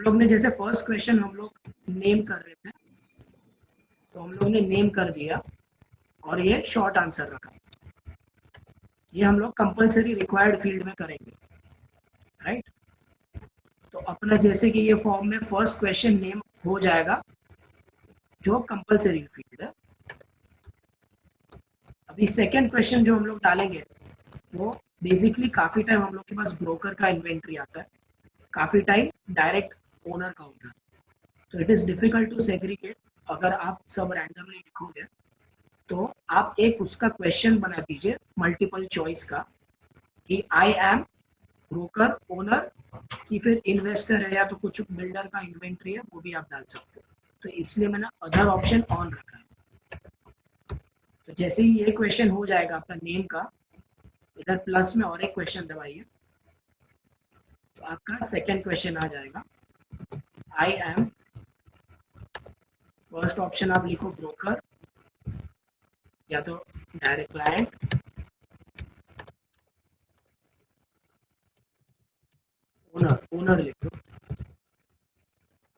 लोग ने जैसे फर्स्ट क्वेश्चन हम लोग नेम कर रहे थे, तो हम लोग ने नेम कर दिया और ये शॉर्ट आंसर रखा। ये हम लोग कंपलसरी रिक्वायर्ड फील्ड में करेंगे, राइट। तो अपना जैसे कि ये फॉर्म में फर्स्ट क्वेश्चन नेम हो जाएगा जो कंपलसरी फील्ड है। अभी सेकंड क्वेश्चन जो हम लोग डालेंगे वो बेसिकली काफ़ी टाइम हम लोग के पास ब्रोकर का इन्वेंट्री आता है, काफ़ी टाइम डायरेक्ट ओनर का होता है, तो it is difficult to segregate. अगर आप सब रैंडमली लिखोगे तो आप एक उसका क्वेश्चन बना दीजिए मल्टीपल चॉइस का कि आई एम ब्रोकर ओनर, कि फिर इन्वेस्टर है या तो कुछ बिल्डर का इन्वेंट्री है, वो भी आप डाल सकते हो। तो इसलिए मैंने अदर ऑप्शन ऑन रखा है। तो जैसे ही ये क्वेश्चन हो जाएगा आपका नेम का, इधर प्लस में और एक क्वेश्चन दबाइए तो आपका सेकंड क्वेश्चन आ जाएगा। आई एम, फर्स्ट ऑप्शन आप लिखो ब्रोकर या तो डायरेक्ट क्लाइंट, ओनर लिख दो,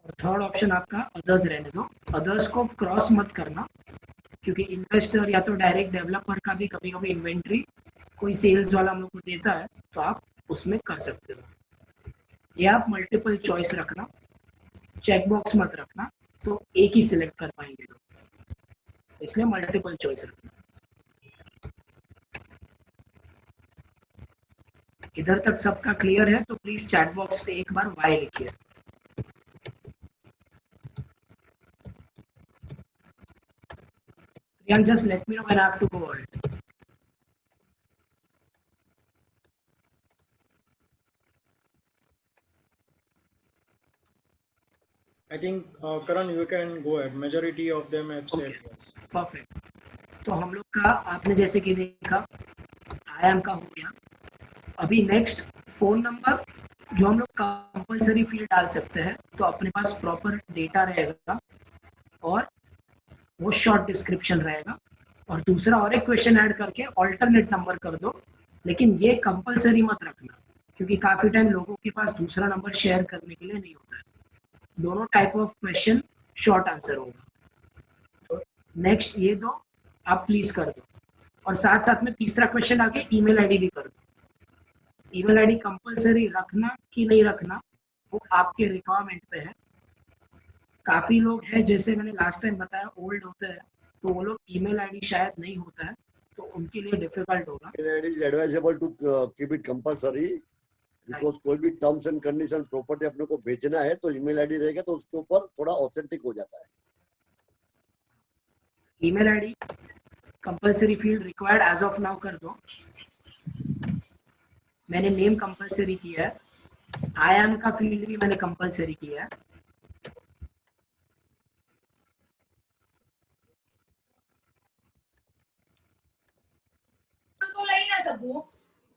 और थर्ड ऑप्शन आपका अदर्स रहने दो। अदर्स को क्रॉस मत करना, क्योंकि इन्वेस्टर या तो डायरेक्ट डेवलपर का भी कभी कभी इन्वेंट्री कोई सेल्स वाला हम लोग को देता है, तो आप उसमें कर सकते हो। ये आप मल्टीपल चॉइस रखना, चेक बॉक्स मत रखना, तो एक ही सिलेक्ट कर पाएंगे लोग, इसलिए मल्टीपल चॉइस रखना। इधर तक सबका क्लियर है तो प्लीज चैट बॉक्स पे एक बार वाई लिखिए। Priyank, just let me know when I have to go over it. I think Karan, you can go ahead. Majority of them have said yes. Perfect. तो हम लोग का आपने जैसे कि देखा आई एम का हो गया। अभी नेक्स्ट फोन नंबर जो हम लोग कंपलसरी फील्ड डाल सकते हैं, तो अपने पास प्रॉपर डेटा रहेगा और वो शॉर्ट डिस्क्रिप्शन रहेगा। और दूसरा और एक क्वेश्चन ऐड करके ऑल्टरनेट नंबर कर दो, लेकिन ये कंपलसरी मत रखना, क्योंकि काफ़ी टाइम लोगों के पास दूसरा नंबर शेयर करने के लिए नहीं होता है। दोनों type of question short answer होगा। तो नेक्स्ट ये दो आप प्लीज कर दो, और साथ साथ में तीसरा क्वेश्चन आके ईमेल आईडी भी कर दो। ईमेल आईडी कंपलसरी रखना कि नहीं रखना वो आपके रिक्वायरमेंट पे है। काफी लोग हैं, जैसे मैंने लास्ट टाइम बताया, ओल्ड होते हैं, तो वो लोग ईमेल आईडी शायद नहीं होता है, तो उनके लिए डिफिकल्ट होगा। Email ID is advisable to keep it compulsory, because कोई भी टर्म्स एंड कंडीशन प्रॉपर्टी अपने को बेचना है तो ईमेल आईडी रहेगा तो उसके ऊपर थोड़ा ऑथेंटिक हो जाता है। Email ID compulsory field required as of now कर दो। मैंने नेम कंपलसरी किया है, आई एम का फील्ड भी मैंने कंपलसरी किया है। તો લઈ ના શકું,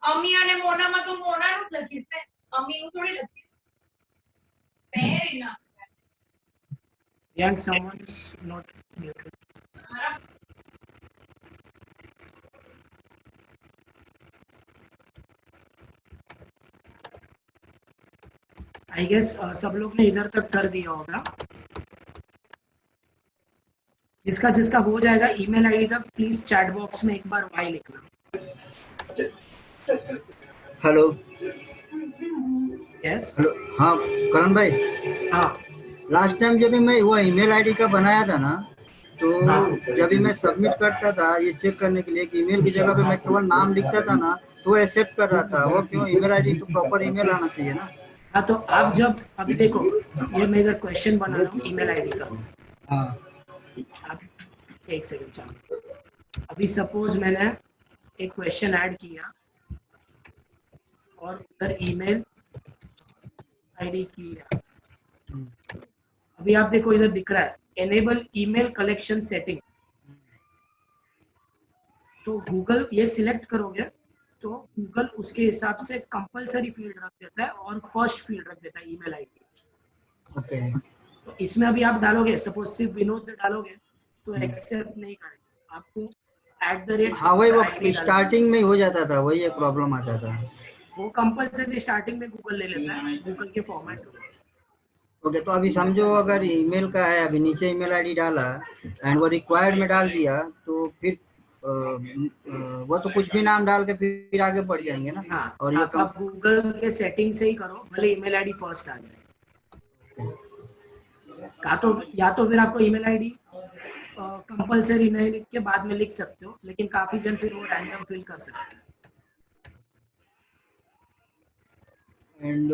અમી અને મોનામાં તો મોનાનું જ લખીશ ને, અમીનું થોડી લખીશ. વેરી ના. Young someone is not muted. I guess सब लोग ने इधर तक कर दिया होगा। जिसका जिसका हो जाएगा ईमेल आईडी तक प्लीज चैट बॉक्स में एक बार वाई लिखना। हेलो यस हेलो, हाँ करण भाई, हाँ लास्ट टाइम जब भी मैं वो ईमेल आईडी का बनाया था ना, तो हाँ। जब भी मैं सबमिट करता था ये चेक करने के लिए कि ईमेल की जगह पे मैं केवल नाम लिखता था ना, तो वो एक्सेप्ट कर रहा था। वो क्यों? ईमेल आईडी तो प्रॉपर ईमेल आना चाहिए ना। हाँ, तो आप जब अभी देखो ये मैं इधर क्वेश्चन बना रहा हूँ ईमेल आईडी का। हाँ आप एक सेकंड चलो, अभी सपोज मैंने एक क्वेश्चन ऐड किया और उधर ईमेल आईडी किया। अभी आप देखो इधर दिख रहा है एनेबल ईमेल कलेक्शन सेटिंग, तो गूगल ये सिलेक्ट करोगे तो गूगल उसके हिसाब से कंपलसरी फील्ड रख देता है और फर्स्ट फील्ड रख देता है ईमेल आईडी। ओके। तो इसमें अभी आप डालोगे, सपोज सिर्फ विनोद डालोगे तो एक्सेप्ट नहीं करेगा, आपको @। हाँ वही वो स्टार्टिंग में हो जाता था, वही एक प्रॉब्लम आता था। वो कंपलसरी स्टार्टिंग में गूगल ले लेता है, गूगल के फॉर्मेट। ओके, तो अभी समझो अगर ईमेल का है, अभी नीचे ईमेल आईडी डाला एंड वो रिक्वायर्ड में डाल दिया, तो फिर वो तो कुछ भी नाम डाल के फिर आगे बढ़ जाएंगे ना। हाँ, और ये आप गूगल के सेटिंग से ही करो, भले ईमेल आईडी फर्स्ट आ जाए। या तो फिर आपको ईमेल आईडी कंपलसरी नहीं लिख के बाद में लिख सकते हो, लेकिन काफी जन फिर वो रैंडम फिल कर सकते हैं। एंड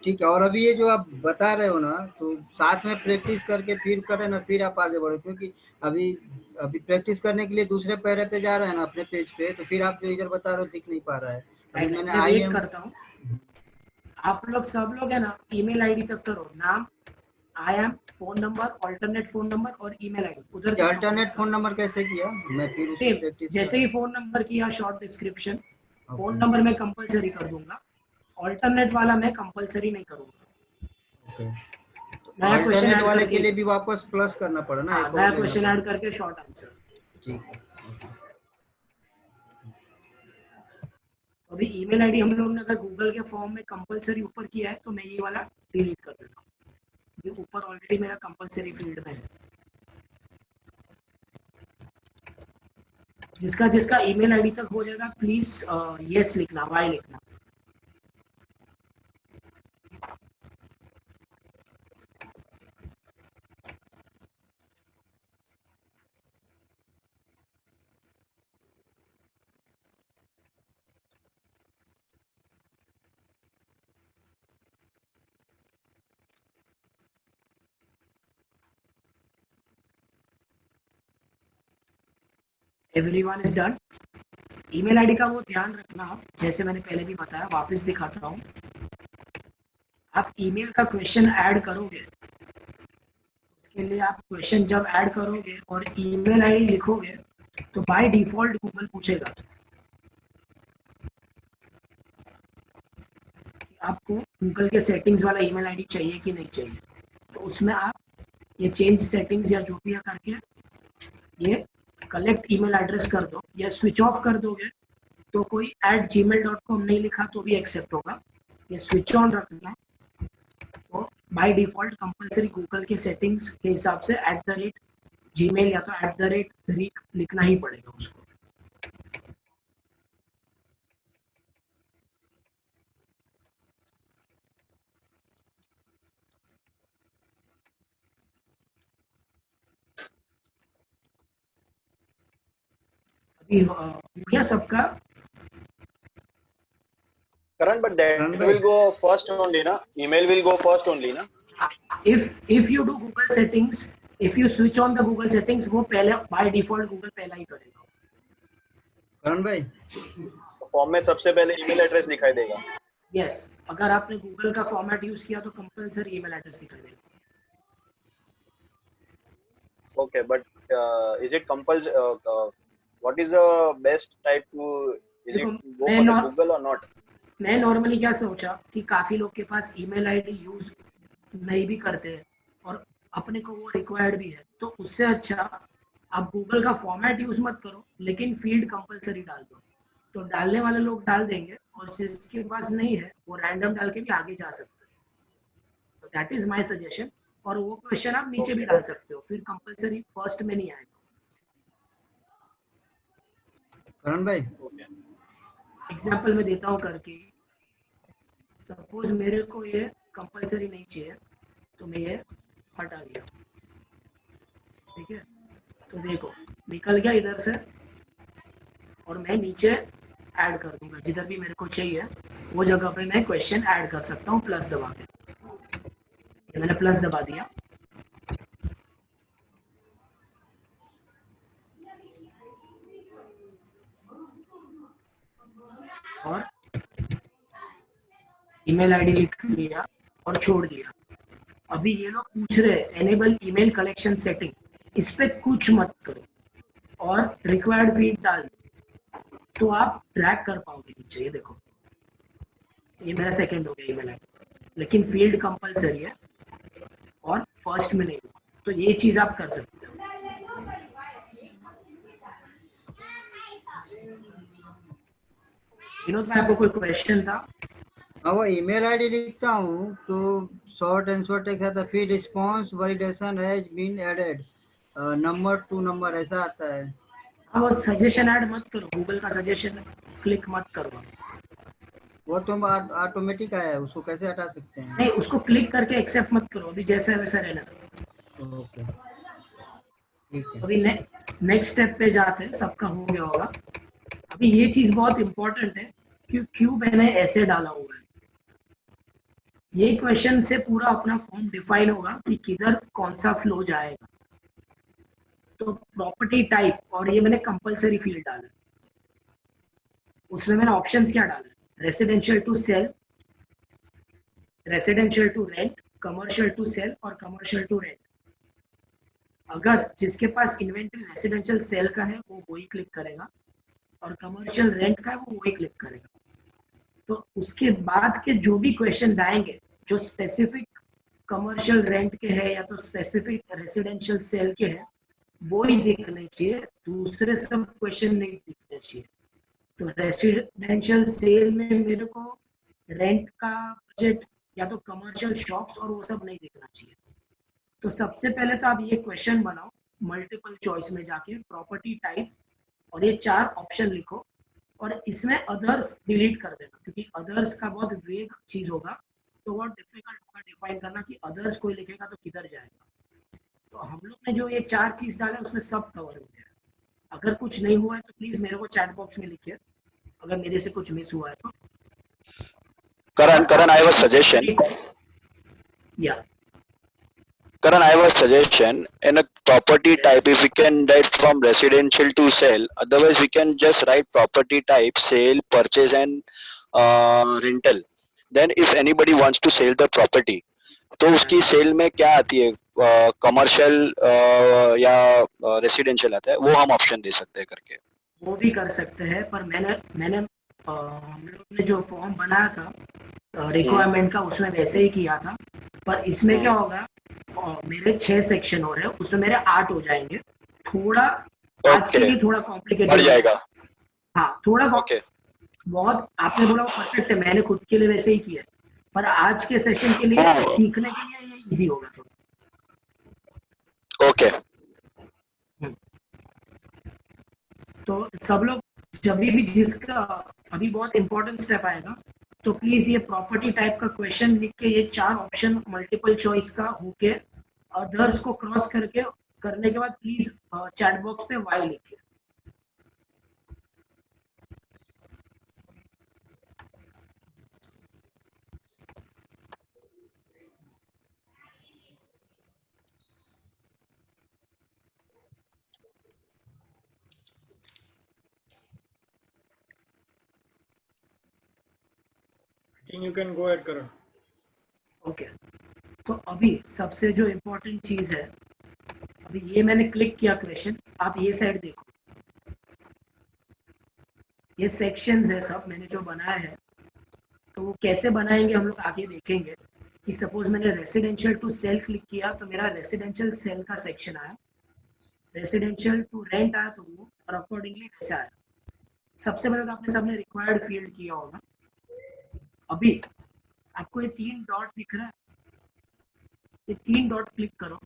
ठीक है। और अभी ये जो आप बता रहे हो ना, तो साथ में प्रैक्टिस करके फिर करें ना, फिर आप आगे बढ़ो, क्योंकि अभी अभी प्रैक्टिस करने के लिए दूसरे पैरे पे जा रहे हैं ना अपने पेज पे, तो फिर आप जो इधर बता रहे हो दिख नहीं पा रहा है। अभी मैंने मैं आई वेट एम करता हूँ, आप लोग सब लोग है ना ईमेल आईडी तक करो, नाम, I am, phone number, alternate phone number और ईमेल आईडी उधर तक अल्टरनेट फोन नंबर कैसे किया, मैं फिर उसकी सेम प्रैक्टिस जैसे ही फोन नंबर किया, short description, phone okay number मैं कंपलसरी कर दूंगा, ऑल्टरनेट वाला मैं कंपलसरी नहीं करूंगा। ओके। नया क्वेश्चन अल्टरनेट ऐड वाले करके, के लिए भी वापस प्लस करना पड़ा ना, हाँ एक नया और लेना क्वेश्चन पड़ा। ऐड करके शॉर्ट आंसर। ठीक है। अभी ईमेल आईडी हम लोग ने अगर गूगल के फॉर्म में कंपलसरी ऊपर किया है, तो मैं ये वाला डिलीट कर देता हूँ, ये ऊपर ऑलरेडी मेरा कंपलसरी फील्ड में है। जिसका जिसका ईमेल आईडी तक हो जाएगा, प्लीज यस लिखना, वाई लिखना। Everyone is done. Email ID का वो ध्यान रखना आप, जैसे मैंने पहले भी बताया, वापस दिखाता हूँ। आप ईमेल का क्वेश्चन ऐड करोगे, उसके लिए आप क्वेश्चन जब ऐड करोगे और ईमेल आईडी लिखोगे, तो बाय डिफॉल्ट गूगल पूछेगा कि आपको गूगल के सेटिंग्स वाला ईमेल आईडी चाहिए कि नहीं चाहिए। तो उसमें आप ये चेंज सेटिंग्स या जो भी है करके ये कलेक्ट ईमेल एड्रेस कर दो, या स्विच ऑफ कर दोगे तो कोई @gmail.com नहीं लिखा तो भी एक्सेप्ट होगा। ये स्विच ऑन रखना, तो बाय डिफॉल्ट कंपलसरी गूगल के सेटिंग्स के हिसाब से @gmail या तो @rik लिखना ही पड़ेगा उसको। अभी हो गया सबका? Karan, but that Karan will bhai, go first only, na? Email will go first only, na? if you do Google settings, if you switch on the Google settings, वो पहले by default गूगल पहला ही करेगा। करण भाई, form में सबसे पहले email address दिखाई देगा। यस, अगर आपने गूगल का फॉर्मेट यूज किया तो कंपलसरी ईमेल एड्रेस दिखाई देगा। Okay, but is it compulsory? What is the best type to? Is it देखो, go for the Google or not? मैं नॉर्मली क्या सोचा कि काफी लोग के पास ईमेल आईडी यूज नहीं भी करते हैं और अपने को वो रिक्वायर्ड भी है, तो उससे अच्छा आप गूगल का फॉर्मेट यूज मत करो, लेकिन फील्ड कंपलसरी डाल दो। तो डालने वाले लोग डाल देंगे और जिसके पास नहीं है वो रैंडम डाल के भी आगे जा सकते हैं। तो दैट इज माय सजेशन। और वो क्वेश्चन आप नीचे भी डाल सकते हो, फिर कंपलसरी फर्स्ट में नहीं आएगा। करण भाई, एग्जाम्पल में देता हूँ करके, सपोज मेरे को ये कंपलसरी नहीं चाहिए तो मैं ये हटा दिया, ठीक है। तो देखो निकल गया इधर से, और मैं नीचे ऐड कर दूंगा जिधर भी मेरे को चाहिए, वो जगह पे मैं क्वेश्चन ऐड कर सकता हूँ प्लस दबा के। ये मैंने प्लस दबा दिया, और ईमेल आईडी लिख लिया और छोड़ दिया। अभी ये लोग पूछ रहे हैं एनेबल ईमेल कलेक्शन सेटिंग, इस पे कुछ मत करो और रिक्वायर्ड फील्ड डाल दो, तो आप ट्रैक कर पाओगे नीचे। ये देखो, ये मेरा सेकंड हो गया ईमेल आईडी, लेकिन फील्ड कंपलसरी है और फर्स्ट में नहीं हुआ। तो ये चीज आप कर सकते हो। विनोद भाई, आपको कोई क्वेश्चन था? हाँ, वो ईमेल आईडी लिखता हूँ तो शॉर्ट आंसर टेक्स्ट आता है, फिर response validation has been added, number two number ऐसा आता है। हाँ, वो सजेशन ऐड मत करो, गूगल का सजेशन क्लिक मत करो। वो तो ऑटोमेटिक आया है, उसको कैसे हटा सकते हैं? नहीं, उसको क्लिक करके एक्सेप्ट मत करो, अभी जैसा है वैसा रहना। ओके ठीक है। अभी नेक्स्ट स्टेप पे जाते हैं, सबका हो गया होगा। अभी ये चीज बहुत इंपॉर्टेंट है कि क्यों मैंने ऐसे डाला हुआ है। ये क्वेश्चन से पूरा अपना फॉर्म डिफाइन होगा कि किधर कौन सा फ्लो जाएगा। तो प्रॉपर्टी टाइप और ये मैंने कंपलसरी फील्ड डाला है। उसमें मैंने ऑप्शंस क्या डाला है, residential to sell, residential to rent, commercial to sell और कमर्शियल टू रेंट। अगर जिसके पास इन्वेंट्री रेसिडेंशियल सेल का है वो वही क्लिक करेगा, और कमर्शियल रेंट का है वो वही क्लिक करेगा। तो उसके बाद के जो भी क्वेश्चन आएंगे जो स्पेसिफिक कमर्शियल रेंट के हैं या तो स्पेसिफिक रेसिडेंशियल सेल के हैं, वो ही दिखने चाहिए, दूसरे सब क्वेश्चन नहीं दिखने चाहिए। तो रेसिडेंशियल सेल में मेरे को रेंट का बजट या तो कमर्शियल शॉप्स और वो सब नहीं दिखना चाहिए। तो सबसे पहले तो आप ये क्वेश्चन बनाओ मल्टीपल चॉइस में जाके, प्रॉपर्टी टाइप, और ये 4 ऑप्शन लिखो और इसमें अदर्स डिलीट कर देना, क्योंकि अदर्स का बहुत वेग चीज होगा, तो बहुत डिफिकल्ट होगा डिफाइन करना कि अदर्स कोई लिखेगा तो किधर जाएगा। तो हम लोग ने जो ये 4 चीज डाले उसमें सब कवर हो गया है। अगर कुछ नहीं हुआ है तो प्लीज मेरे को चैट बॉक्स में लिखिए, अगर मेरे से कुछ मिस हुआ है तो। Karan, I have a suggestion. या Karan, I have a suggestion. In a property type, if we can write from residential to sale, otherwise we can just write property type, sale, purchase, and rental. Then, if anybody wants to sell the property, तो उसकी cell में क्या आती है, commercial या residential आता है, वो हम ऑप्शन दे सकते हैं करके। वो भी कर सकते हैं, पर मैंने हम लोग ने जो फॉर्म बनाया था रिक्वायरमेंट का उसमें वैसे ही किया था। पर इसमें क्या होगा, मेरे 6 सेक्शन हो रहे हैं, उसमें मेरे 8 हो जाएंगे। थोड़ा आज के Okay. लिए थोड़ा कॉम्प्लिकेटेड बढ़ जाएगा। हाँ, थोड़ा ओके बहुत आपने बोला परफेक्ट है, मैंने खुद के लिए वैसे ही किया है, पर आज के सेशन के लिए हाँ। सीखने के लिए ये इजी होगा थोड़ा। ओके तो सब लोग जब भी जिसका अभी बहुत इंपॉर्टेंट स्टेप आएगा, तो प्लीज ये प्रॉपर्टी टाइप का क्वेश्चन लिख के ये 4 ऑप्शन मल्टीपल चॉइस का होके अदर्स को क्रॉस करके करने के बाद प्लीज चैट बॉक्स पे वाई लिखिए। I think you can go ahead, Karan. Okay, तो अभी सबसे जो इम्पोर्टेंट चीज है, अभी ये मैंने क्लिक किया क्वेश्चन, आप ये साइड देखो, ये सेक्शंस है सब मैंने जो बनाया है। तो वो कैसे बनाएंगे हम लोग आगे देखेंगे। कि सपोज मैंने रेसिडेंशियल टू सेल क्लिक किया तो मेरा रेसिडेंशियल सेल का सेक्शन आया, रेसिडेंशियल टू रेंट आया तो वो, और अकॉर्डिंगली वैसे आया। सबसे पहले तो आपने सबने रिक्वायर्ड फील्ड किया होगा। अभी आपको ये 3 डॉट दिख रहा है, ये 3 डॉट क्लिक करो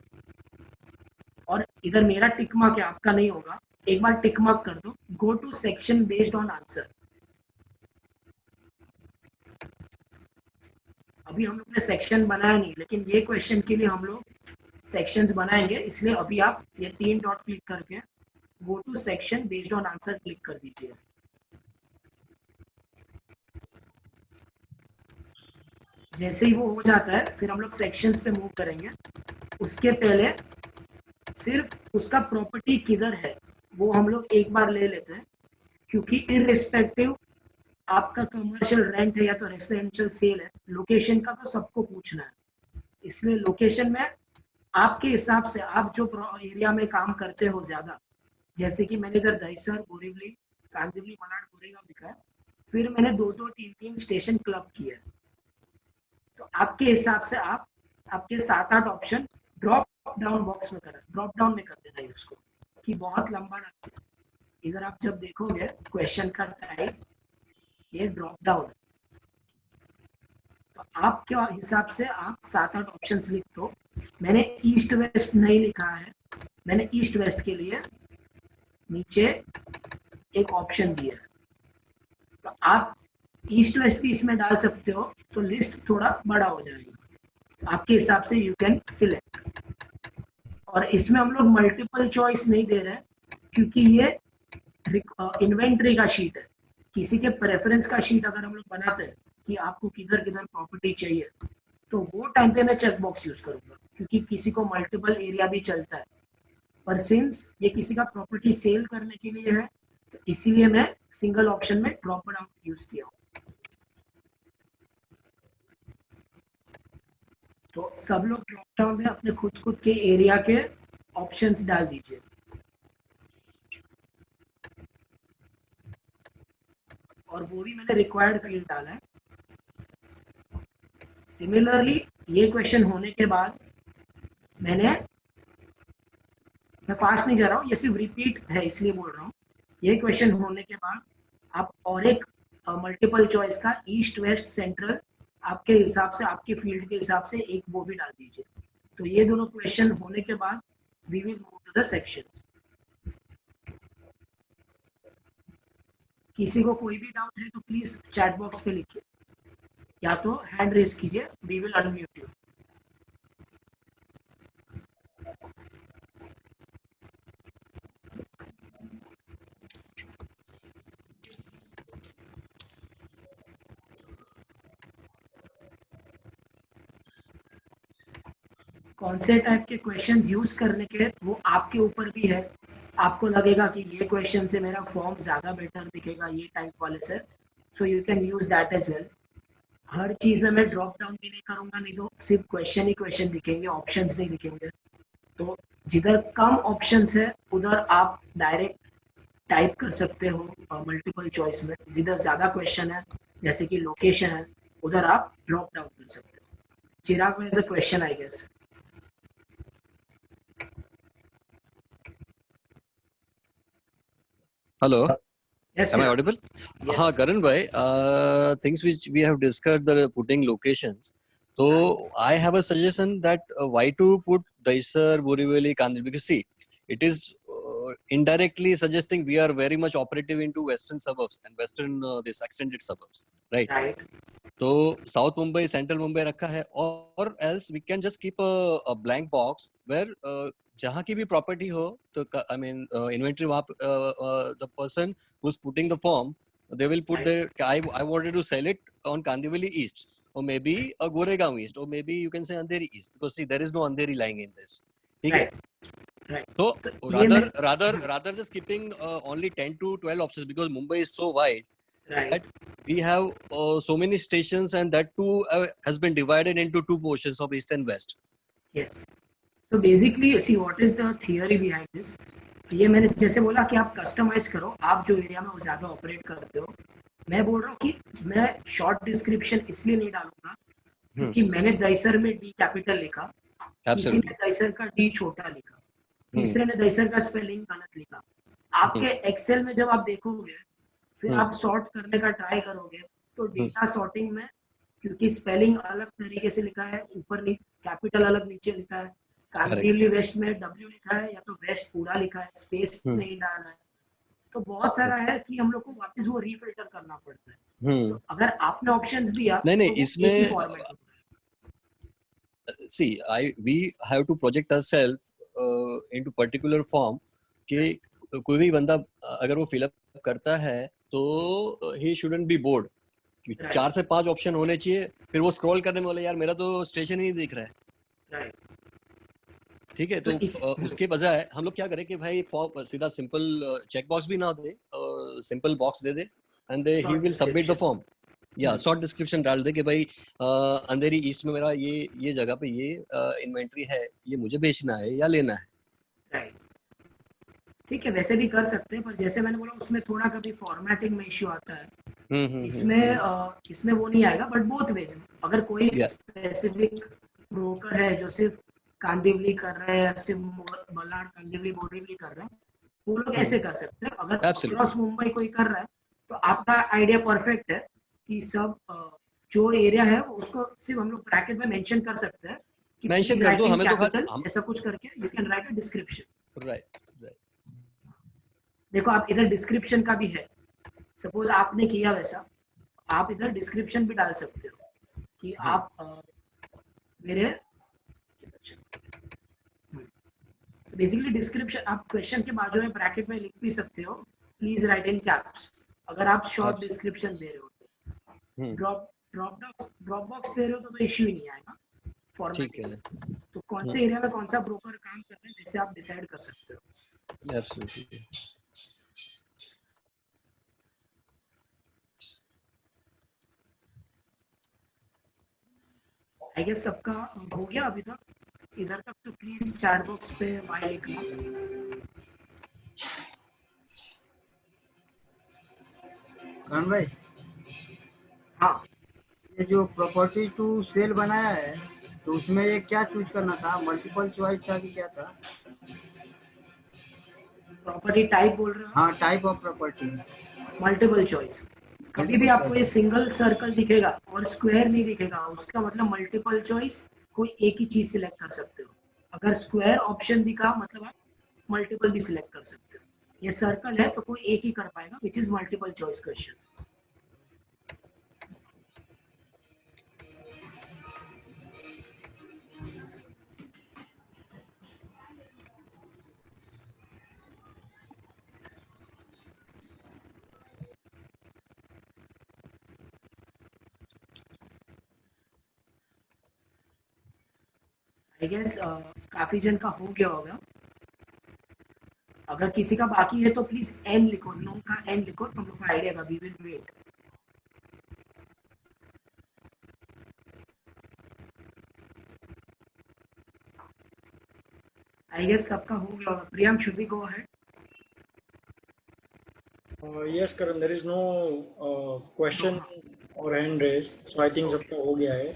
और इधर मेरा टिक मार्क है, आपका नहीं होगा, एक बार टिक मार्क कर दो, go to section based on answer. अभी हम लोग ने सेक्शन बनाया नहीं, लेकिन ये क्वेश्चन के लिए हम लोग सेक्शंस बनाएंगे, इसलिए अभी आप ये 3 डॉट क्लिक करके go to section based on answer click कर दीजिए। जैसे ही वो हो जाता है फिर हम लोग सेक्शंस पे मूव करेंगे। उसके पहले सिर्फ उसका प्रॉपर्टी किधर है वो हम लोग एक बार ले लेते हैं, क्योंकि इररिस्पेक्टिव आपका कमर्शियल रेंट है या तो रेसिडेंशियल सेल है, लोकेशन का तो सबको पूछना है। इसलिए लोकेशन में आपके हिसाब से आप जो एरिया में काम करते हो ज्यादा, जैसे कि मैंने इधर दहीसर, बोरीवली, कांदिवली, मलाड, गोरेगांव लिखा है, फिर मैंने 2-2, 3-3 स्टेशन क्लब किए। तो आपके हिसाब से आप आपके 7-8 ऑप्शन ड्रॉप डाउन बॉक्स में कर, ड्रॉप डाउन में कर देना है उसको, कि बहुत लंबा ना है। इधर आप जब देखोगे क्वेश्चन का टाइप, ये ड्रॉप डाउन है। तो आपके हिसाब से आप 7-8 ऑप्शंस लिख दो। मैंने ईस्ट वेस्ट नहीं लिखा है, मैंने ईस्ट वेस्ट के लिए नीचे एक ऑप्शन दिया है, तो आप ईस्ट वेस्ट भी इसमें डाल सकते हो, तो लिस्ट थोड़ा बड़ा हो जाएगा। आपके हिसाब से यू कैन सिलेक्ट। और इसमें हम लोग मल्टीपल चॉइस नहीं दे रहे क्योंकि ये इन्वेंट्री का शीट है। किसी के प्रेफरेंस का शीट अगर हम लोग बनाते हैं कि आपको किधर किधर प्रॉपर्टी चाहिए, तो वो टाइम पे मैं चेक बॉक्स यूज करूंगा, क्योंकि किसी को मल्टीपल एरिया भी चलता है। पर सिंस ये किसी का प्रॉपर्टी सेल करने के लिए है, तो इसीलिए मैं सिंगल ऑप्शन में ड्रॉप डाउन यूज किया हूँ। तो सब लोग ड्रॉप डाउन में अपने खुद के एरिया के ऑप्शंस डाल दीजिए। और वो भी मैंने रिक्वायर्ड फील्ड डाला है। सिमिलरली ये क्वेश्चन होने के बाद मैं फास्ट नहीं जा रहा हूँ, ये सिर्फ रिपीट है इसलिए बोल रहा हूँ। ये क्वेश्चन होने के बाद आप और एक मल्टीपल चॉइस का ईस्ट वेस्ट सेंट्रल आपके हिसाब से, आपके फील्ड के हिसाब से एक वो भी डाल दीजिए। तो ये दोनों क्वेश्चन होने के बाद we will move to the section. किसी को कोई भी डाउट है तो प्लीज चैट बॉक्स पे लिखिए, या तो हैंड रेज कीजिए, वी विल अनम्यूट यू। कौन से टाइप के क्वेश्चंस यूज करने के वो आपके ऊपर भी है। आपको लगेगा कि ये क्वेश्चन से मेरा फॉर्म ज़्यादा बेटर दिखेगा ये टाइप वाले से, so you can use that as well. हर चीज़ में मैं ड्रॉप डाउन भी नहीं करूंगा, नहीं तो सिर्फ क्वेश्चन ही क्वेश्चन दिखेंगे, ऑप्शंस नहीं दिखेंगे। तो जिधर कम ऑप्शंस है उधर आप डायरेक्ट टाइप कर सकते हो मल्टीपल चॉइस में। जिधर ज़्यादा क्वेश्चन है जैसे कि लोकेशन है, उधर आप ड्रॉप डाउन कर सकते हो। चिराग में is a question I guess. Hello, Yes, am I Chirag. audible? Yes. हाँ Karan bhai, things which we have discussed, the putting locations. So I have a suggestion that why to put Daisar, Borivali, Kandil, because see, it is indirectly suggesting we are very much operative into western suburbs and western this extended suburbs, right? Right. तो south Mumbai, central Mumbai रखा है, और else we can just keep a blank box where जहाँ की भी property हो, तो I mean inventory वहाँ the person who is putting the form, they will put I wanted to sell it on Kandivali East, or maybe a Goregaon East, or maybe you can say Andheri East, because see there is no Andheri lying in this. ठीक है? Right. So ये rather just keeping only 10 to 12 options, because Mumbai is so wide right. that we have so many stations, and that too has been divided into two portions of east and west. Yes. So basically, see what is the theory behind this. ये मैंने जैसे बोला कि आप customise करो, आप जो area में वो ज़्यादा ऑपरेट करते हो। मैं बोल रहा हूँ कि मैं शॉर्ट डिस्क्रिप्शन इसलिए नहीं डालूंगा क्योंकि मैंने दईसर में डी कैपिटल लिखा, किसी ने दईसर का डी छोटा लिखा, तीसरे ने दईसर का स्पेलिंग गलत लिखा। आपके एक्सेल में जब आप देखोगे, फिर आप सॉर्ट करने का ट्राई करोगे, तो डेटा सॉर्टिंग में क्योंकि स्पेलिंग अलग तरीके से लिखा है, ऊपर कैपिटल अलग नीचे लिखा है, कांदिवली वेस्ट में डब्ल्यू लिखा है या तो वेस्ट पूरा लिखा है, स्पेस नहीं डाला है, तो बहुत सारा है कि हम लोग को वापस वो रीफिल्टर करना पड़ता है। तो अगर आपने ऑप्शंस दिया नहीं तो इसमें फॉर्मेट होता है। see we have to project ourselves into particular form कि कोई भी बंदा अगर वो फिलअप करता है तो he shouldn't be bored. 4 से 5 ऑप्शन होने चाहिए, फिर वो स्क्रॉल करने में बोले यार मेरा तो स्टेशन ही नहीं दिख रहा है। राइट, ठीक है, तो उसके बजाय हम लोग क्या करें कि भाई फॉर्म सीधा सिंपल चेक बॉक्स भी ना दे, सिंपल बॉक्स दे दे, and he will submit the form, या शॉर्ट डिस्क्रिप्शन डाल दे कि भाई अंधेरी ईस्ट में मेरा ये जगह पे ये इन्वेंट्री है, ये मुझे बेचना है या लेना है। राइट, ठीक है, वैसे भी कर सकते हैं, पर जैसे मैंने बोला उसमें थोड़ा कभी फॉर्मेटिंग में इश्यू आता है। इसमें वो नहीं आएगा, बट बोथ वेज अगर कोई स्पेसिफिक ब्रोकर है जो सिर्फ कांदिवली कर रहे हैं या सिर्फ बलाड कांदिवली बोरीवली कर रहे हैं, वो लोग ऐसे कर सकते हैं। अगर अक्रॉस मुंबई कोई कर रहा है तो आपका आइडिया परफेक्ट है कि सब जो एरिया है वो उसको सिर्फ हम लोग ब्रैकेट में मेंशन कर सकते हैं कि Mention please कर write दो, in हमें तो capital, हम ऐसा कुछ करके you can right a description. Right देखो आप इधर डिस्क्रिप्शन का भी है, सपोज आपने किया वैसा, आप इधर डिस्क्रिप्शन भी डाल सकते हो कि आप मेरे बेसिकली डिस्क्रिप्शन आप क्वेश्चन के बाजू में ब्रैकेट में लिख भी सकते हो, प्लीज राइट इन कैप्स, अगर आप शॉर्ट अच्छा। डिस्क्रिप्शन दे रहे हो तो। हम्म, ड्रॉप बॉक्स दे रहे हो तो इश्यू ही नहीं आएगा ठीक फॉर्मेटिंग। है। तो कौन से एरिया में कौन सा ब्रोकर काम कर रहे हैं जैसे आप डिसाइड कर सकते हो। एब्सोल्युटली। आई गेस सबका हो गया अभी तक, इधर तक तो प्लीज चैट बॉक्स पे वाई लिखना। कौन भाई, हाँ, ये जो प्रॉपर्टी टू सेल बनाया है तो उसमें ये क्या चूज करना था, मल्टीपल चॉइस था कि क्या था? प्रॉपर्टी टाइप बोल रहे हो, हाँ, type of property. Multiple choice. कभी भी आपको ये सिंगल सर्कल दिखेगा और स्क्वायर नहीं दिखेगा, उसका मतलब मल्टीपल चॉइस, कोई एक ही चीज सिलेक्ट कर सकते हो। अगर स्क्वायर ऑप्शन दिखा मतलब आप मल्टीपल भी सिलेक्ट कर सकते हो। ये सर्कल है तो कोई एक ही कर पाएगा, which is multiple choice question. I guess काफी जन का हो गया होगा। अगर किसी का बाकी है तो प्लीज एन लिखो, नो का एन लिखो, तुम लोग को आइडिया का, we will wait. I guess सबका हो गया होगा। Priyam, should we go ahead? Yes, Karan, there is no question or hand raised, so I think सबका हो गया है।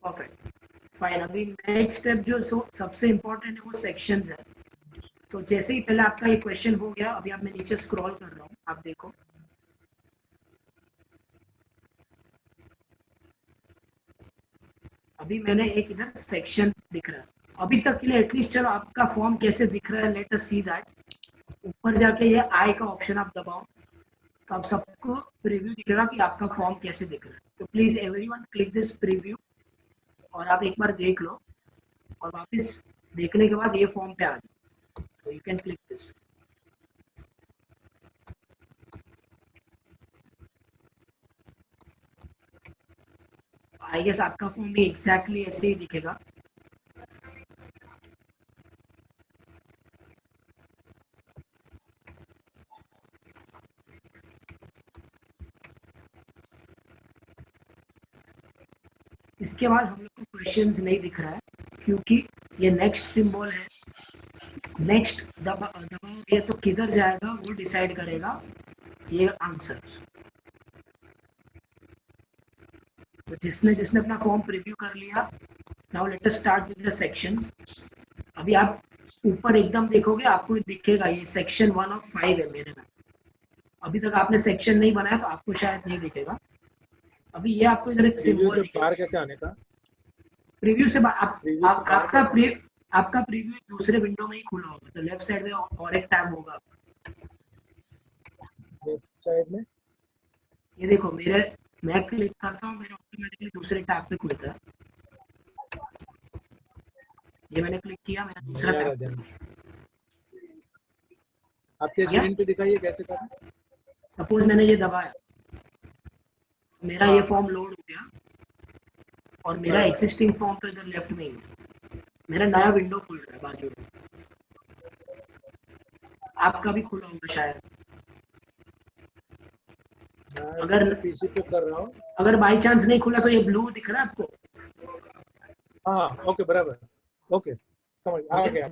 Perfect, fine. अभी नेक्स्ट स्टेप जो सबसे इम्पोर्टेंट है वो सेक्शंस है। तो जैसे ही पहले आपका ये क्वेश्चन हो गया, अभी आप मैं नीचे स्क्रॉल कर रहा हूँ, आप देखो अभी मैंने एक इधर सेक्शन दिख रहा है। अभी तक के लिए एटलीस्ट चलो आपका फॉर्म कैसे दिख रहा है, लेट अस सी दैट। ऊपर जाके ये आई का ऑप्शन आप दबाओ तो आप सबको प्रीव्यू दिखेगा कि आपका फॉर्म कैसे दिख रहा है। तो please everyone click this preview और आप एक बार देख लो, और वापस देखने के बाद ये फॉर्म पे आ जाए तो you can click this. I guess आपका फॉर्म भी एग्जैक्टली ऐसे ही दिखेगा। इसके बाद हम लोग को क्वेश्चंस नहीं दिख रहा है क्योंकि ये नेक्स्ट सिंबल है। नेक्स्ट दबाओगे तो किधर जाएगा वो डिसाइड करेगा ये आंसर। तो जिसने जिसने अपना फॉर्म प्रीव्यू कर लिया, now let us start with the sections. अभी आप ऊपर एकदम देखोगे आपको दिखेगा ये सेक्शन 1 ऑफ 5 है मेरे में। अभी तक आपने सेक्शन नहीं बनाया तो आपको शायद नहीं दिखेगा। अभी ये आपको इधर एक प्रीव्यू सिंबल से दिखेगा। बाहर कैसे आने का? प्रीव्यू से प्रीव्यू से बाहर आपका प्रीव्यू दूसरे विंडो में ही खुला होगा, तो लेफ्ट साइड में और एक टैब होगा। वेबसाइट में ये देखो मैं क्लिक करता हूँ, मेरे ऑटोमेटिकली दूसरे टैब पे खुलता है। ये मैंने क्लिक किया, मेरा दूसरा नहीं आ रहा टैब। ध्यान। आपके स्क्रीन पे दिखाइए कैसे करना। सपोज मैंने ये दबाया, मेरा ये फॉर्म लोड हो गया और मेरा बराबर। एग्जिस्टिंग फॉर्म तो इधर लेफ्ट में ही है। मेरा नया विंडो खुल रहा है बाजू में, आपका भी खुला होगा शायद। अगर पीसी पे कर रहा हूँ। अगर बाई चांस नहीं खुला तो ये ब्लू दिख रहा है आपको। हाँ, ओके, बराबर, ओके, समझ आ गया।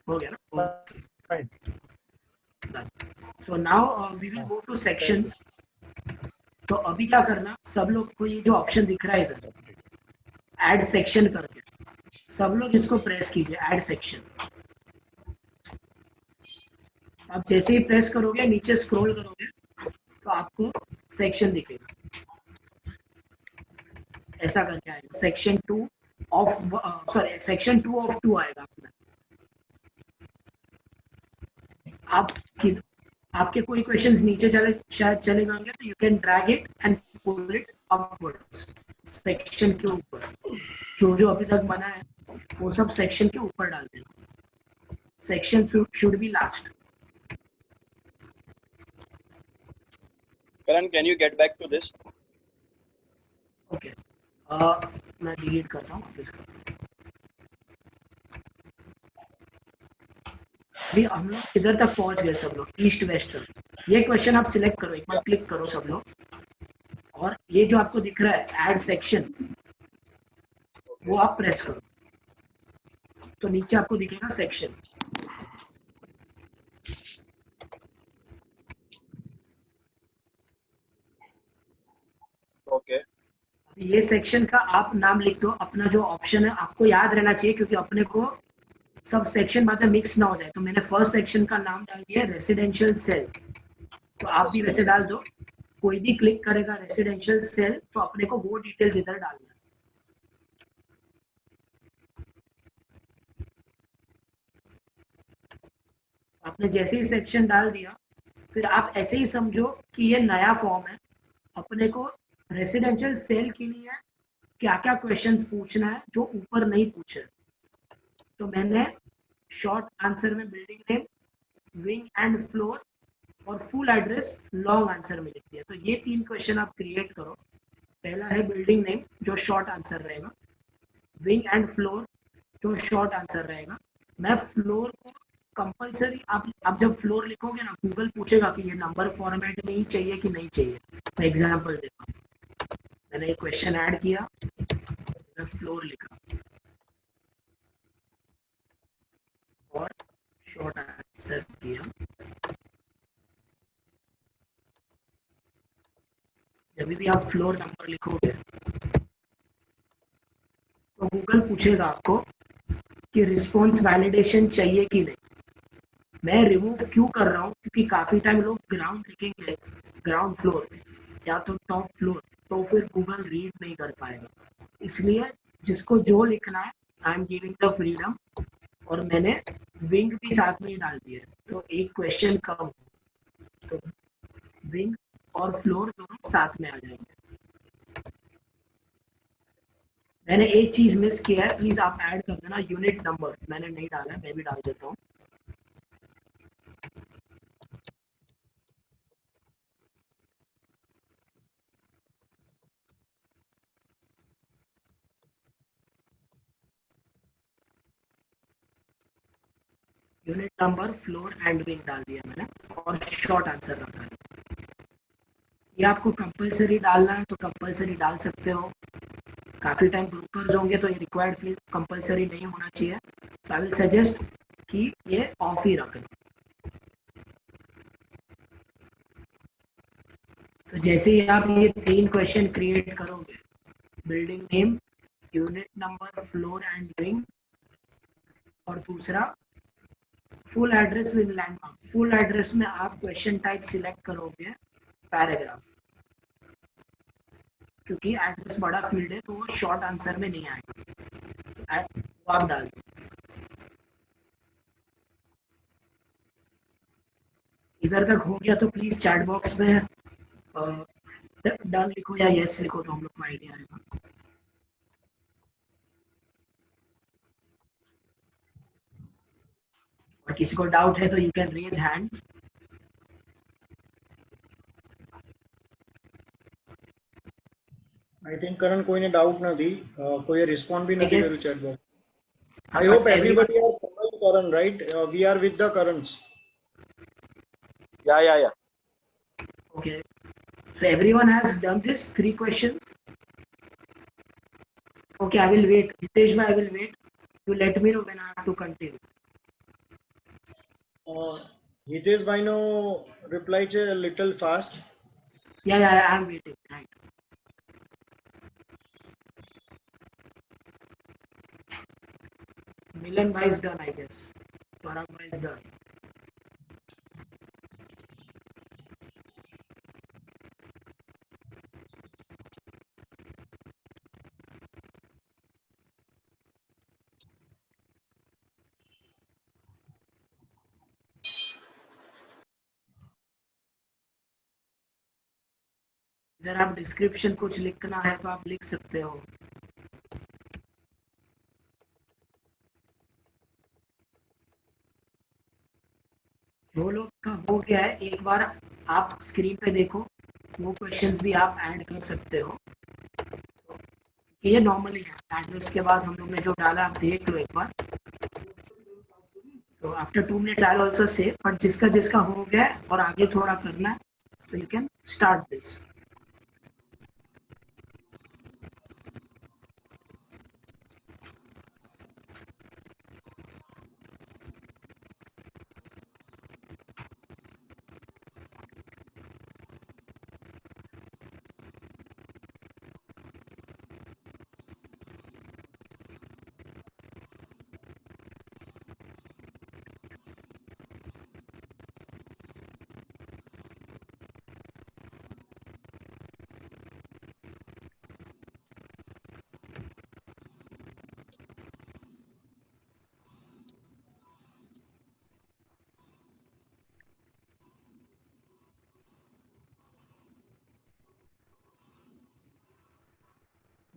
हो गया ना? Fine. So now we will go to sections. तो अभी क्या करना, सब लोग को ये जो ऑप्शन दिख रहा है इधर ऐड सेक्शन करके, सब लोग इसको प्रेस कीजिए, ऐड सेक्शन। आप जैसे ही प्रेस करोगे नीचे स्क्रॉल करोगे तो आपको सेक्शन दिखेगा। ऐसा करके आएगा, section 2 of sorry section 2 of 2 आएगा आपका। आप आपके कोई क्वेश्चंस नीचे शायद चले गए, तो you can drag it and pull it upwards section के ऊपर। जो अभी तक बना है वो सब सेक्शन के ऊपर डाल देना। Section should be last. Karan, can you get back to this? Okay, मैं डिलीट करता हूँ वापस करता हूँ। अभी हम लोग इधर तक पहुंच गए सब लोग, ईस्ट वेस्ट तक। ये क्वेश्चन आप सिलेक्ट करो, एक बार क्लिक करो सब लोग, और ये जो आपको दिख रहा है ऐड सेक्शन, वो आप प्रेस करो तो नीचे आपको दिखेगा सेक्शन। Okay. ये सेक्शन का आप नाम लिख दो, अपना जो ऑप्शन है आपको याद रहना चाहिए, क्योंकि अपने को सब सेक्शन बाद में मिक्स ना हो जाए। तो मैंने फर्स्ट सेक्शन का नाम डाल दिया रेसिडेंशियल सेल, तो आप भी वैसे डाल दो। कोई भी क्लिक करेगा रेसिडेंशियल सेल तो अपने को वो डिटेल्स इधर डालना है। आपने जैसे ही सेक्शन डाल दिया, फिर आप ऐसे ही समझो कि ये नया फॉर्म है। अपने को रेसिडेंशियल सेल के लिए क्या क्या क्वेश्चंस पूछना है जो ऊपर नहीं पूछे। तो मैंने शॉर्ट आंसर में building name, wing and floor और फुल एड्रेस लॉन्ग आंसर में लिख दिया। तो ये 3 क्वेश्चन आप क्रिएट करो। पहला है बिल्डिंग नेम जो शॉर्ट आंसर रहेगा, विंग एंड फ्लोर जो शॉर्ट आंसर रहेगा। मैं फ्लोर को कंपलसरी, आप जब फ्लोर लिखोगे ना, गूगल पूछेगा कि ये नंबर फॉर्मेट में ही चाहिए कि नहीं चाहिए। मैं एग्जांपल देता हूँ। मैंने एक क्वेश्चन ऐड किया, मैं फ्लोर लिखा और शॉर्ट आंसर किया। जब भी आप फ्लोर नंबर लिखोगे तो गूगल पूछेगा आपको कि रिस्पॉन्स वैलिडेशन चाहिए कि नहीं। मैं रिमूव क्यों कर रहा हूँ, क्योंकि काफ़ी टाइम लोग ग्राउंड लिखेंगे, ग्राउंड फ्लोर या तो टॉप फ्लोर, तो फिर गूगल रीड नहीं कर पाएगा। इसलिए जिसको जो लिखना है, I am giving the freedom. और मैंने विंग भी साथ में ही डाल दिया है, तो एक क्वेश्चन कम, तो विंग और फ्लोर दोनों साथ में आ जाएंगे। मैंने एक चीज मिस किया है, प्लीज आप ऐड कर देना, यूनिट नंबर मैंने नहीं डाला है, मैं भी डाल देता हूँ। Unit number, floor and wing डाल दिया मैंने, और शॉर्ट आंसर रखा है। ये आपको कंपलसरी डालना है तो कंपलसरी डाल सकते हो। काफ़ी टाइम ग्रुपर्स होंगे तो ये रिक्वायर्ड फील्ड कंपलसरी नहीं होना चाहिए, तो आई विल सजेस्ट कि ये ऑफ ही रखें। तो जैसे ही आप ये 3 क्वेश्चन क्रिएट करोगे, building name, unit number, floor and wing, और दूसरा full address with landmark. Full address में आप क्वेश्चन टाइप सिलेक्ट करोगे पैराग्राफ, क्योंकि एड्रेस बड़ा फील्ड है तो वो शॉर्ट आंसर में नहीं आएगा, वो आप डाल दो। इधर तक हो गया तो प्लीज चैट बॉक्स में डन लिखो या यस लिखो, तो हम लोग को आइडिया आएगा। और किसी को डाउट है तो you can raise hand. I think Karan कोઈને ડાઉટ નથી, કોઈએ રિસ્પોન્ડ બી નથી કર્યું chat box. I but hope everybody are following Karan, right? We are with the Karans. Yeah. Okay, so everyone has done this 3 questions. Okay, I will wait. Hitesh bhai, I will wait. You let me know when I have to continue. Hitesh ભાઈનો reply છે little fast. Yeah, I am waiting. Right. Milan bhai is done, I guess. Parag bhai is done. अगर आप description कुछ लिखना है तो आप लिख सकते हो। जो लोग का हो गया है एक बार आप स्क्रीन पे देखो, वो क्वेश्चंस भी आप ऐड कर सकते हो। ये नॉर्मली है, एड्रेस के बाद हम लोग ने जो डाला आप देख लो एक बार। तो after 2 minutes I also say, but जिसका जिसका हो गया है और आगे थोड़ा करना है तो यू कैन स्टार्ट दिस।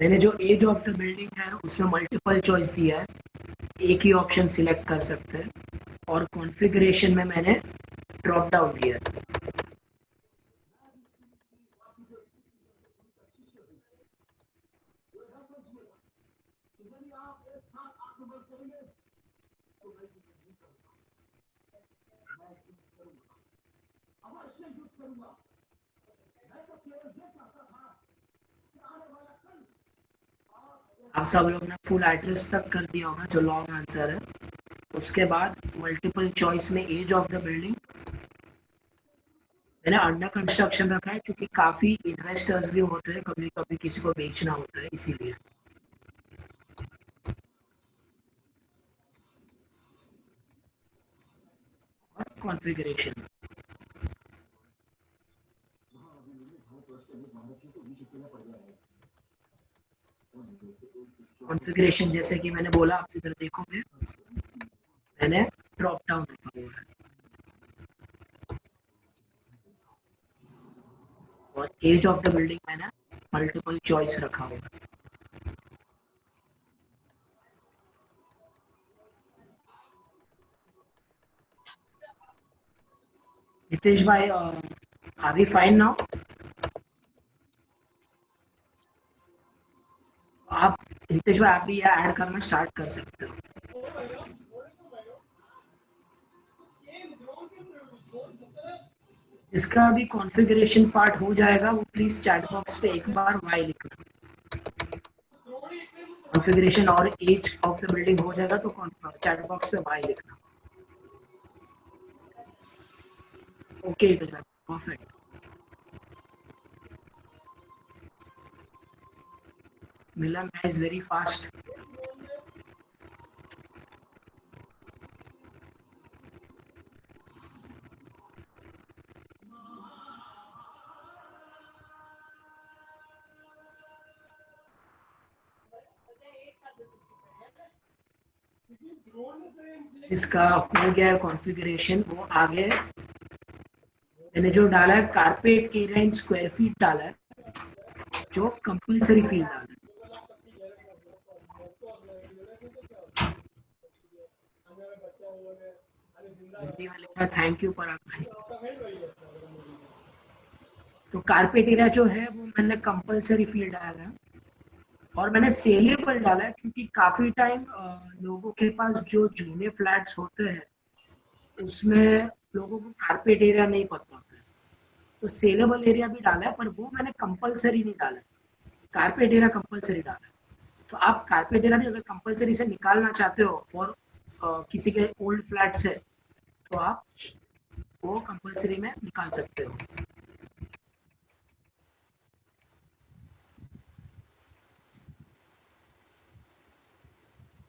मैंने जो एज ऑफ द बिल्डिंग है उसमें मल्टीपल चॉइस दिया है, एक ही ऑप्शन सिलेक्ट कर सकते हैं। और कॉन्फ़िगरेशन में मैंने ड्रॉप डाउन दिया है। आप सब लोग ने फुल एड्रेस तक कर दिया होगा जो लॉन्ग आंसर है। उसके बाद मल्टीपल चॉइस में एज ऑफ द बिल्डिंग मैंने अंडर कंस्ट्रक्शन रखा है, क्योंकि काफ़ी इन्वेस्टर्स भी होते हैं, कभी कभी किसी को बेचना होता है इसीलिए। और कॉन्फ़िगरेशन कॉन्फ़िगरेशन जैसे कि मैंने बोला, आप इधर देखोगे मैंने ड्रॉप डाउन रखा हुआ है। और एज ऑफ द बिल्डिंग मैंने मल्टीपल चॉइस रखा हुआ है। नितेश भाई, आर वी फाइन नाउ? आप नितेश भाई, आप भी यहाँ ऐड करना स्टार्ट कर सकते हो। इसका भी कॉन्फ़िगरेशन पार्ट हो जाएगा, वो प्लीज चैट बॉक्स पे एक बार वाई लिखना। कॉन्फ़िगरेशन और एज ऑफ द बिल्डिंग हो जाएगा तो चैट बॉक्स पे वाई लिखना। Okay perfect. Milan is very fast. इसका हो गया है कॉन्फ़िगरेशन, वो आगे मैंने जो डाला है carpet area in square feet डाला है, जो कंपलसरी फील्ड डाला है। हिंदी में लिखा है थैंक यू पराग भाई। तो कारपेट एरिया जो है वो मैंने कंपलसरी फील्ड डाला है। और मैंने सेलेबल डाला है, क्योंकि काफ़ी टाइम लोगों के पास जो जूने फ्लैट्स होते हैं उसमें लोगों को कारपेट एरिया नहीं पता होता है, तो सेलेबल एरिया भी डाला है, पर वो मैंने कंपलसरी नहीं डाला है, कारपेट एरिया कंपलसरी डाला है। तो आप कारपेट एरिया भी अगर कंपलसरी से निकालना चाहते हो फॉर किसी के ओल्ड फ्लैट्स है तो आप वो कंपलसरी में निकाल सकते हो।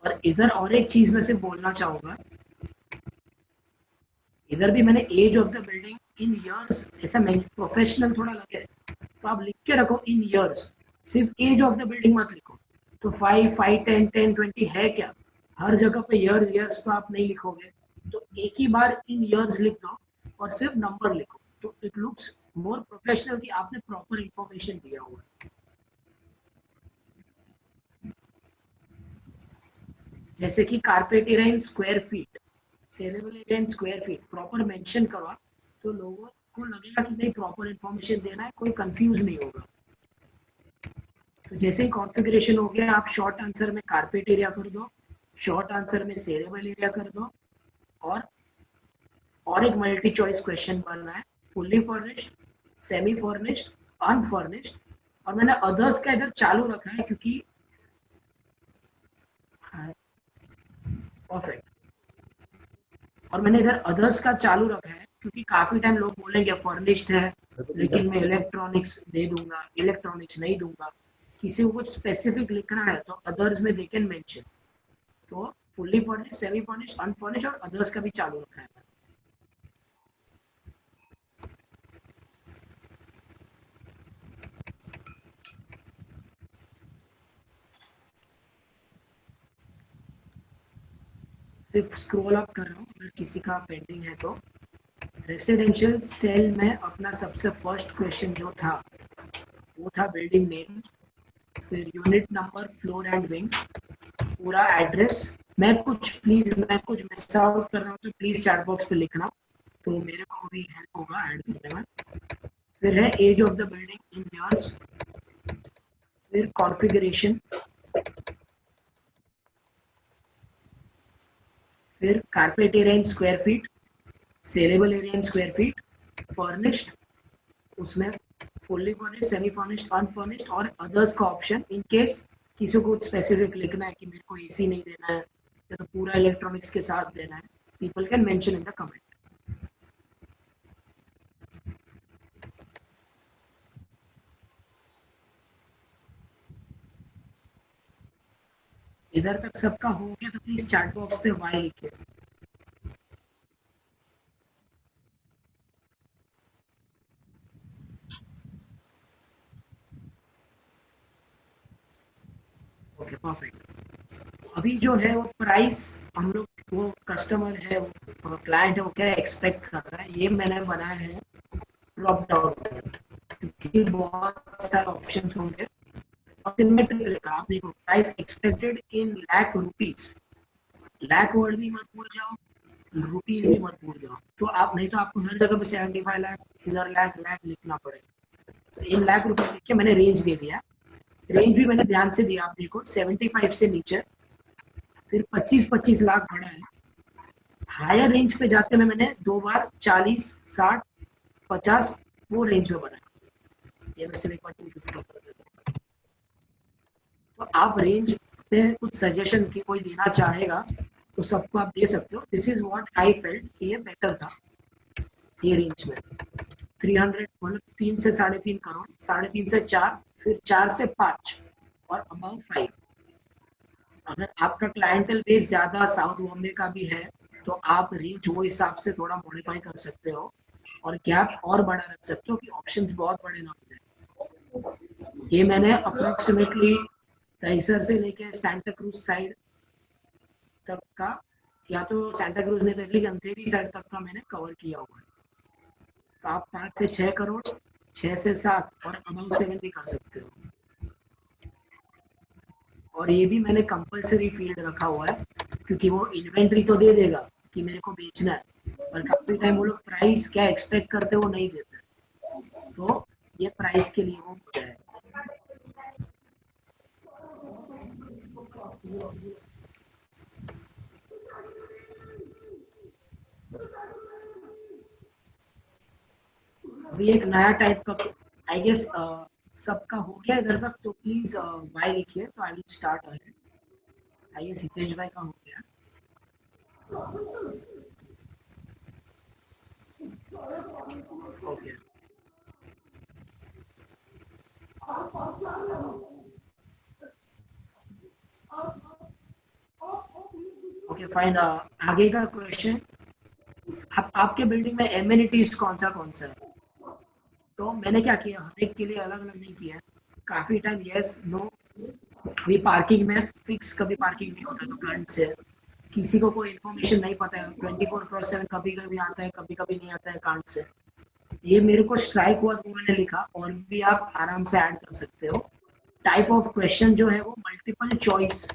और इधर और एक चीज में से बोलना चाहूंगा, इधर भी मैंने age of the building in years, ऐसा प्रोफेशनल थोड़ा लगे तो आप लिख के रखो इन ईयर्स, सिर्फ एज ऑफ द बिल्डिंग मत लिखो। तो 5, 5, 10, 10, 20 है क्या, हर जगह पे ईयर्स ईयर्स तो आप नहीं लिखोगे, तो एक ही बार इन ईयर्स लिख दो और सिर्फ नंबर लिखो, तो इट लुक्स मोर प्रोफेशनल की आपने प्रॉपर इंफॉर्मेशन दिया हुआ है। जैसे कि carpet area in square feet, saleable area in square feet, proper mention करो तो लोगों को लगेगा कि नहीं प्रॉपर इंफॉर्मेशन देना है, कोई कंफ्यूज नहीं होगा। तो जैसे ही कॉन्फ़िगरेशन हो गया, आप शॉर्ट आंसर में कारपेट एरिया कर दो, शॉर्ट आंसर में सेलेबल एरिया कर दो, और एक मल्टी चॉइस क्वेश्चन बनना है, fully furnished, semi furnished, unfurnished, और मैंने अदर्स का इधर चालू रखा है क्योंकि परफेक्ट, और मैंने इधर अदर्स का चालू रखा है क्योंकि काफी टाइम लोग बोलेंगे फर्निश्ड है लेकिन मैं इलेक्ट्रॉनिक्स दे दूंगा, इलेक्ट्रॉनिक्स नहीं दूंगा। किसी को कुछ स्पेसिफिक लिखना है तो अदर्स में दे कैन मेंशन। तो fully furnished, semi furnished, unfurnished और अदर्स का भी चालू रखा है। सिर्फ स्क्रॉल अप कर रहा हूँ, अगर किसी का पेंडिंग है तो। रेसिडेंशियल सेल में अपना सबसे फर्स्ट क्वेश्चन जो था वो था बिल्डिंग नेम, फिर unit number, floor and wing, पूरा एड्रेस। मैं कुछ मिस आउट कर रहा हूँ तो प्लीज चैट बॉक्स पे लिखना, तो मेरे को भी हेल्प होगा ऐड करने में। फिर है age of the building in years, फिर कॉन्फ़िगरेशन, फिर carpet area in square feet, saleable area in square feet, furnished, उसमें fully furnished, semi furnished, unfurnished और अदर्स का ऑप्शन इन केस किसी को कुछ स्पेसिफिक लिखना है कि मेरे को एसी नहीं देना है या तो पूरा इलेक्ट्रॉनिक्स के साथ देना है, people can mention in the comment. इधर तक सबका हो गया तो प्लीज चैट बॉक्स पे वाई लिखिए। Okay perfect. अभी जो है वो प्राइस हम लोग, वो कस्टमर है, वो क्लाइंट है, वो क्या एक्सपेक्ट कर रहा है, ये मैंने बनाया है ड्रॉप डाउन, क्योंकि बहुत सारे ऑप्शंस होंगे और सिमेट्रिक लिखा। आप देखो price expected in lakh rupees, lakh word भी मत भूल जाओ, रुपीज भी मत भूल जाओ, तो आप नहीं तो आपको हर जगह पे 75 लाख, इधर लाख लाख लिखना पड़ेगा। तो इन लाख रुपीज लिख के मैंने रेंज दे दिया। रेंज भी मैंने ध्यान से दिया, आप देखो 75 से नीचे, फिर 25-25 लाख बढ़ा है। हायर रेंज पे जाते में मैंने 2 बार 40, 60, 50 वो रेंज में बनाया। ये वैसे एक बार 250 कर देता हूं। तो आप रेंज पे कुछ सजेशन की कोई देना चाहेगा तो सबको आप दे सकते हो। This is what I felt कि ये बेटर था ये रेंज में। 300 मतलब 3 से 3.5 करोड़, 3.5 से 4, फिर 4 से 5 और अबाउ 5। अगर आपका क्लाइंटल बेस ज़्यादा साउथ बॉम्बे का भी है तो आप रेंज वो हिसाब से थोड़ा मॉडिफाई कर सकते हो और गैप और बड़ा रख सकते हो कि ऑप्शंस बहुत बड़े ना हो जाए। ये मैंने अप्रोक्सीमेटली दहीसर से लेके सैंटा क्रूज साइड तक का, या तो सैंटा क्रूज नहीं तो एटलीस्ट अंधेरी साइड तक का मैंने कवर किया हुआ है। तो आप 5 से 6 करोड़, 6 से 7 और अबाउ 7 भी कर सकते हो। और ये भी मैंने कंपलसरी फील्ड रखा हुआ है क्योंकि वो इन्वेंट्री तो दे देगा कि मेरे को बेचना है, पर काफी टाइम वो लोग प्राइस क्या एक्सपेक्ट करते वो नहीं देते, तो ये प्राइस के लिए वो हो जाएगा। अभी एक नया टाइप का आई गेस सबका हो गया इधर तक, तो प्लीज वाई लिखिए तो I will start ahead. I guess Hitesh भाई का हो गया। Okay okay fine. आगे का क्वेश्चन, आपके बिल्डिंग में एमिनिटीज कौन सा है? तो मैंने क्या किया, हर एक के लिए अलग अलग नहीं किया है। काफी टाइम यस नो, अभी पार्किंग में फिक्स कभी पार्किंग नहीं होता तो करंट से किसी को कोई इन्फॉर्मेशन नहीं पता है, 24/7 कभी कभी आता है कभी कभी नहीं आता है करंट से। ये मेरे को स्ट्राइक हुआ तो मैंने लिखा, और भी आप आराम से ऐड कर सकते हो। टाइप ऑफ क्वेश्चन जो है वो मल्टीपल चॉइस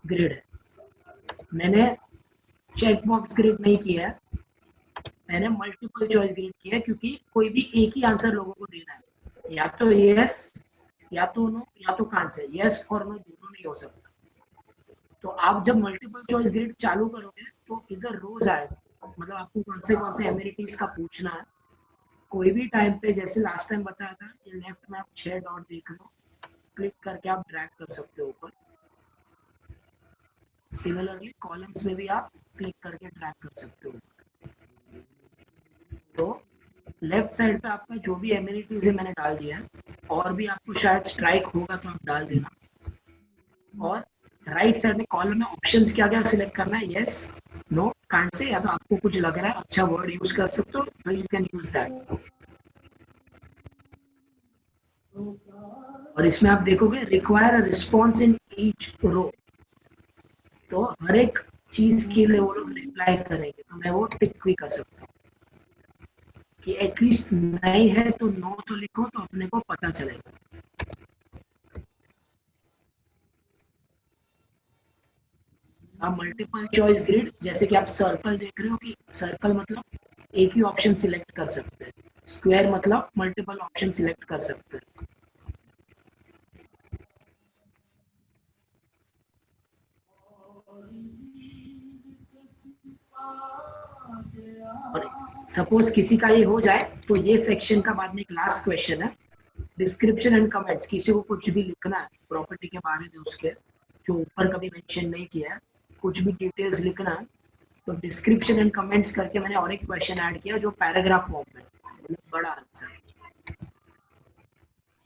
ग्रिड है। मैंने चेक बॉक्स ग्रिड नहीं किया है, मैंने मल्टीपल चॉइस ग्रिड किया है, क्योंकि कोई भी एक ही आंसर लोगों को देना है, या तो यस या तो नो या तो कांट से, यस और नो दोनों नहीं हो सकता। तो आप जब मल्टीपल चॉइस ग्रिड चालू करोगे तो इधर रोज आएगा, मतलब आपको कौन से एमिनिटीज का पूछना है। कोई भी टाइम पे, जैसे लास्ट टाइम बताया था, ये लेफ्ट में आप 6 डॉट देख लो, क्लिक करके आप ड्रैग कर सकते हो ऊपर। सिमिलरली कॉलम्स में भी आप क्लिक करके ड्रैग कर सकते हो। तो लेफ्ट साइड पे आपका जो भी एमिनिटीज है मैंने डाल दिया है, और भी आपको शायद स्ट्राइक होगा तो आप डाल देना। और राइट साइड में कॉलम में ऑप्शंस क्या क्या सिलेक्ट करना है, यस नो कांट से, या तो आपको कुछ लग रहा है अच्छा वर्ड यूज कर सकते हो तो यू कैन यूज दैट। और इसमें आप देखोगे require a response in each row, तो हर एक चीज के लिए वो लोग रिप्लाई करेंगे, तो मैं वो टिक भी कर सकता हूँ कि एटलीस्ट नहीं है तो नो तो लिखो, तो अपने को पता चलेगा। आप मल्टीपल चॉइस ग्रिड, जैसे कि आप सर्कल देख रहे हो कि सर्कल मतलब एक ही ऑप्शन सिलेक्ट कर सकते हैं, स्क्वायर मतलब मल्टीपल ऑप्शन सिलेक्ट कर सकते हैं। और सपोज किसी का ये हो जाए तो ये सेक्शन का बाद में एक लास्ट क्वेश्चन है, डिस्क्रिप्शन एंड कमेंट्स। किसी को कुछ भी लिखना है प्रॉपर्टी के बारे में, उसके जो ऊपर कभी मेंशन नहीं किया है, कुछ भी डिटेल्स लिखना है, तो डिस्क्रिप्शन एंड कमेंट्स करके मैंने और एक क्वेश्चन ऐड किया जो पैराग्राफ फॉर्म में, मतलब बड़ा आंसर।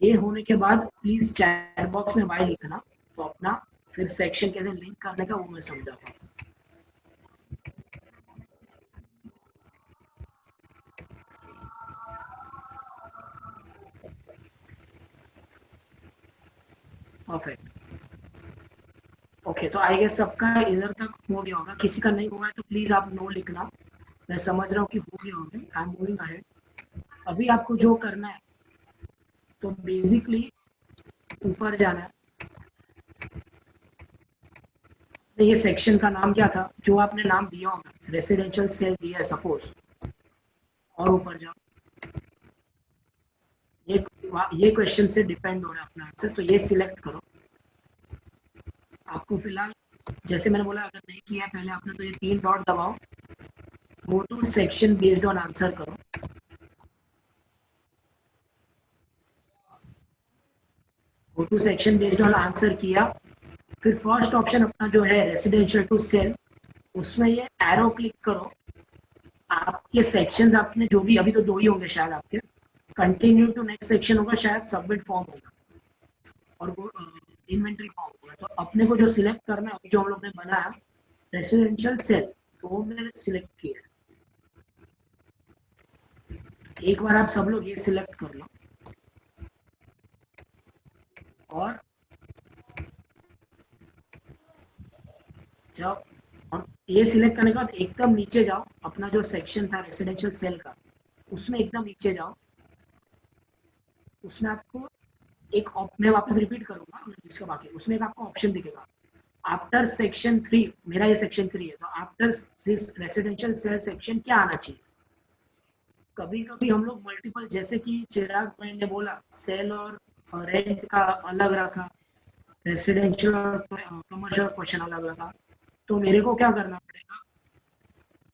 ये होने के बाद प्लीज चैट बॉक्स में वाई लिखना, तो अपना फिर सेक्शन कैसे लिंक करने का वो मैं समझाता हूँ। परफेक्ट। ओके, तो आई गेस सबका इधर तक हो गया होगा, किसी का नहीं हुआ है तो प्लीज आप नो लिखना। मैं समझ रहा हूँ कि हो गया होगा, आई एम मूविंग अहेड। अभी आपको जो करना है तो बेसिकली ऊपर जाना है। ये सेक्शन का नाम क्या था जो आपने नाम दिया होगा, रेसिडेंशियल सेल दिया है सपोज, और ऊपर जाओ। ये क्वेश्चन से डिपेंड हो रहा है अपना आंसर, तो ये सिलेक्ट करो। आपको फिलहाल जैसे मैंने बोला, अगर नहीं किया पहले आपने तो ये 3 डॉट दबाओ, go to section based on answer करो। Go to section based on answer किया, फिर फर्स्ट ऑप्शन अपना जो है रेसिडेंशियल टू सेल, उसमें ये एरो क्लिक करो। आपके सेक्शंस आपने जो भी, अभी तो 2 ही होंगे शायद आपके, कंटिन्यू टू नेक्स्ट सेक्शन होगा, शायद सबमिट फॉर्म होगा, और वो इन्वेंट्री फॉर्म होगा। तो अपने को जो सिलेक्ट करना है, अभी जो हम लोग ने बनाया रेसिडेंशियल सेल, तो वो मैंने सिलेक्ट किया है। एक बार आप सब लोग ये सिलेक्ट कर लो, और जाओ, और ये सिलेक्ट करने के बाद एकदम नीचे जाओ, अपना जो सेक्शन था रेसिडेंशियल सेल का, उसमें एकदम नीचे जाओ। उसमें आपको एक मैं वापस रिपीट करूंगा जिसका बाकी, उसमें एक आपको ऑप्शन दिखेगा आफ्टर सेक्शन 3, मेरा ये सेक्शन 3 है, तो after this residential sale section क्या आना चाहिए। कभी कभी हम लोग मल्टीपल, जैसे कि चिराग भाई ने बोला सेल और रेंट का अलग रखा, रेसिडेंशियल और कमर्शियल क्वेश्चन अलग रखा, तो मेरे को क्या करना पड़ेगा,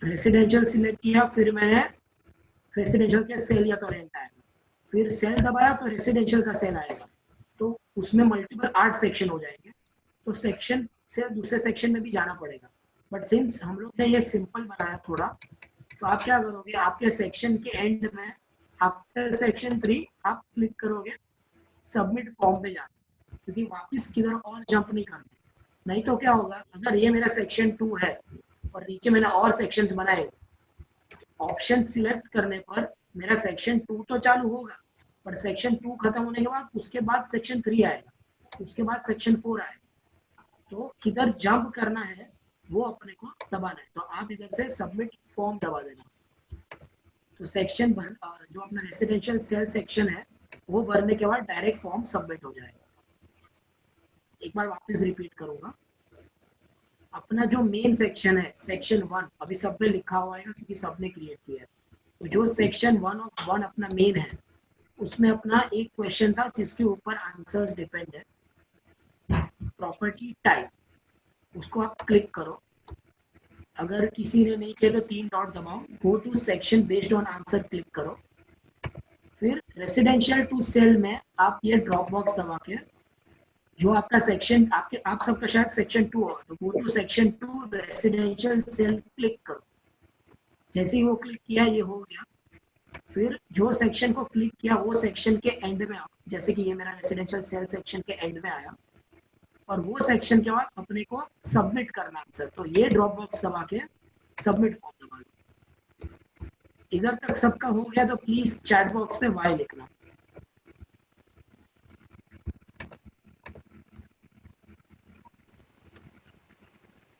रेसिडेंशियल सिलेक्ट किया, फिर मैंने रेसिडेंशियल के सेल या तो रेंट आएगा, फिर सेल दबाया तो रेसिडेंशियल का सेल आएगा, तो उसमें मल्टीपल 8 सेक्शन हो जाएंगे, तो सेक्शन से दूसरे सेक्शन में भी जाना पड़ेगा। बट सिंस हम लोग ने ये सिंपल बनाया थोड़ा, तो आप क्या करोगे, आपके सेक्शन के एंड में आफ्टर सेक्शन 3 आप क्लिक करोगे सबमिट फॉर्म पे जाना, क्योंकि वापस किधर और जंप नहीं करना। नहीं तो क्या होगा, अगर ये मेरा सेक्शन 2 है और नीचे मैंने और सेक्शंस बनाए, ऑप्शन सिलेक्ट करने पर मेरा सेक्शन 2 तो चालू होगा, पर सेक्शन 2 खत्म होने के बाद उसके बाद सेक्शन 3 आएगा, उसके बाद सेक्शन 4 आएगा, तो किधर जंप करना है वो अपने को दबाना है। तो आप इधर से सबमिट फॉर्म दबा देना। तो सेक्शन भर जो अपना रेसिडेंशियल सेल सेक्शन है वो भरने के बाद डायरेक्ट फॉर्म सबमिट हो जाएगा। एक बार वापस रिपीट करूंगा, अपना जो मेन सेक्शन है सेक्शन 1 अभी सब में लिखा हुआ है क्योंकि सबने क्रिएट किया है। तो जो सेक्शन 1 ऑफ 1 अपना मेन है उसमें अपना एक क्वेश्चन था जिसके ऊपर आंसर्स डिपेंड है, प्रॉपर्टी टाइप, उसको आप क्लिक करो। अगर किसी ने नहीं किया तो 3 डॉट दबाओ, go to section based on answer click करो, फिर रेसिडेंशियल टू सेल में आप ये ड्रॉप बॉक्स दबा के जो आपका सेक्शन आप सबका शायद सेक्शन 2 होगा, तो go to section 2 residential sale click करो। जैसे ही वो क्लिक किया ये हो गया, फिर जो सेक्शन को क्लिक किया वो सेक्शन के एंड में आओ, जैसे कि ये मेरा रेसिडेंशियल सेल सेक्शन के एंड में आया, और वो सेक्शन के बाद अपने को सबमिट करना आंसर, तो ये ड्रॉप बॉक्स दबा के सबमिट फॉर्म दबा दो। इधर तक सबका हो गया तो प्लीज चैट बॉक्स पे वाई लिखना।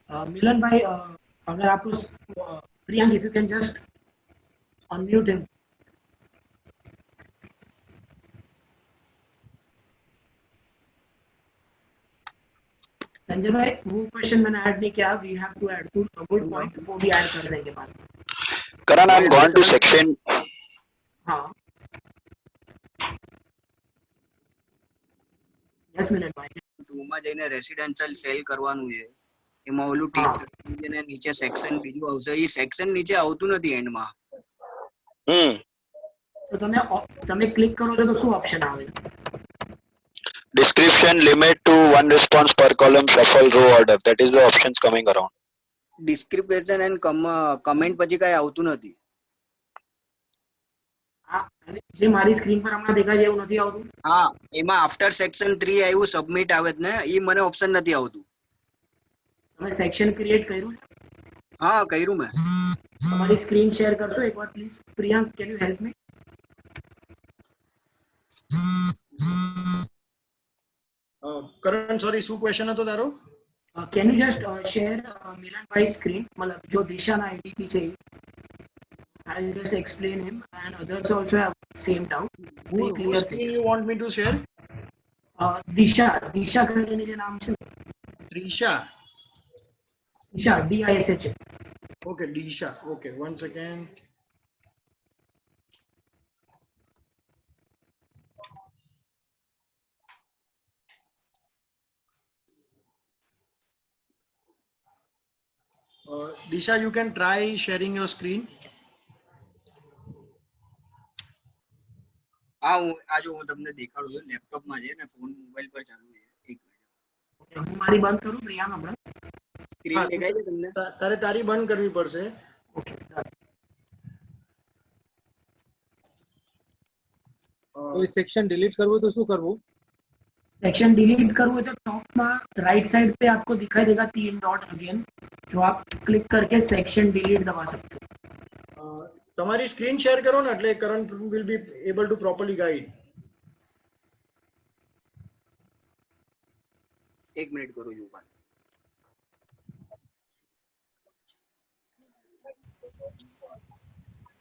मिलन भाई, अगर आपको Priyank, if you can just unmute him. Sanjay भाई वो क्वेश्चन मैंने ऐड नहीं किया, we have to add two good point, वो भी ऐड कर देंगे बाद में। Karan, I'm gone to section. हाँ यस मिलन भाई, 2 માં જઈને રેસિડેન્શિયલ સેલ કરવાનું છે, એમાં ઓલું ટીક કરીને નીચે સેક્શન બીજું આવશે, એ સેક્શન નીચે આવતું નથી એન્ડમાં. તો તમે ક્લિક કરો છો તો શું ઓપ્શન આવે? Description limit to 1 response per column, shuffle row order. That is the options coming around. Description and comment પછી કાંઈ આવતું નથી. જે મારી સ્ક્રીન પર હમણાં દેખાય છે એવું નથી આવતું? હા, એમાં આફ્ટર સેક્શન 3 આવ્યું સબમિટ આવે જ ને, એ મને ઓપ્શન નથી આવતું. તમે સેક્શન ક્રિએટ કર્યું છે? હા, કર્યું મેં. તમારી સ્ક્રીન શેર કરશો એકવાર please? Priyank, can you help me? Karan, sorry, શું ક્વેશ્ચન હતો તારો? Can you just share Milan bhai screen, मतलब जो દિશાના આઈડીપી છે I will just explain him and others also have same doubt. Very clear Whose screen you want me to share? દિશા કરીને જે નામ છે, Trisha. Disha DISH. Okay, Disha. Okay, 1 second. Disha, you can try sharing your screen. હા, આ જો હું તમને દેખાડું છું, લેપટોપમાં છે ને ફોન મોબાઈલ પર ચાલુ છે. એક મિનિટ, હું મારી બંધ કરું પ્રિಯಾಂક હમણાં? સ્ક્રીન દેખાય છે તમને? તારે તારી બંધ કરવી પડશે. ઓકે, કોઈ સેક્શન ડિલીટ કરવું તો શું કરવું? सेक्शन डिलीट करવું है तो टॉप में राइट साइड पे आपको दिखाई देगा 3 डॉट अगेन, जो आप क्लिक करके सेक्शन डिलीट दबा सकते हो। તમારી સ્ક્રીન શેર કરો ને, એટલે કરણ will be able to properly guide. એક મિનિટ કરું છું.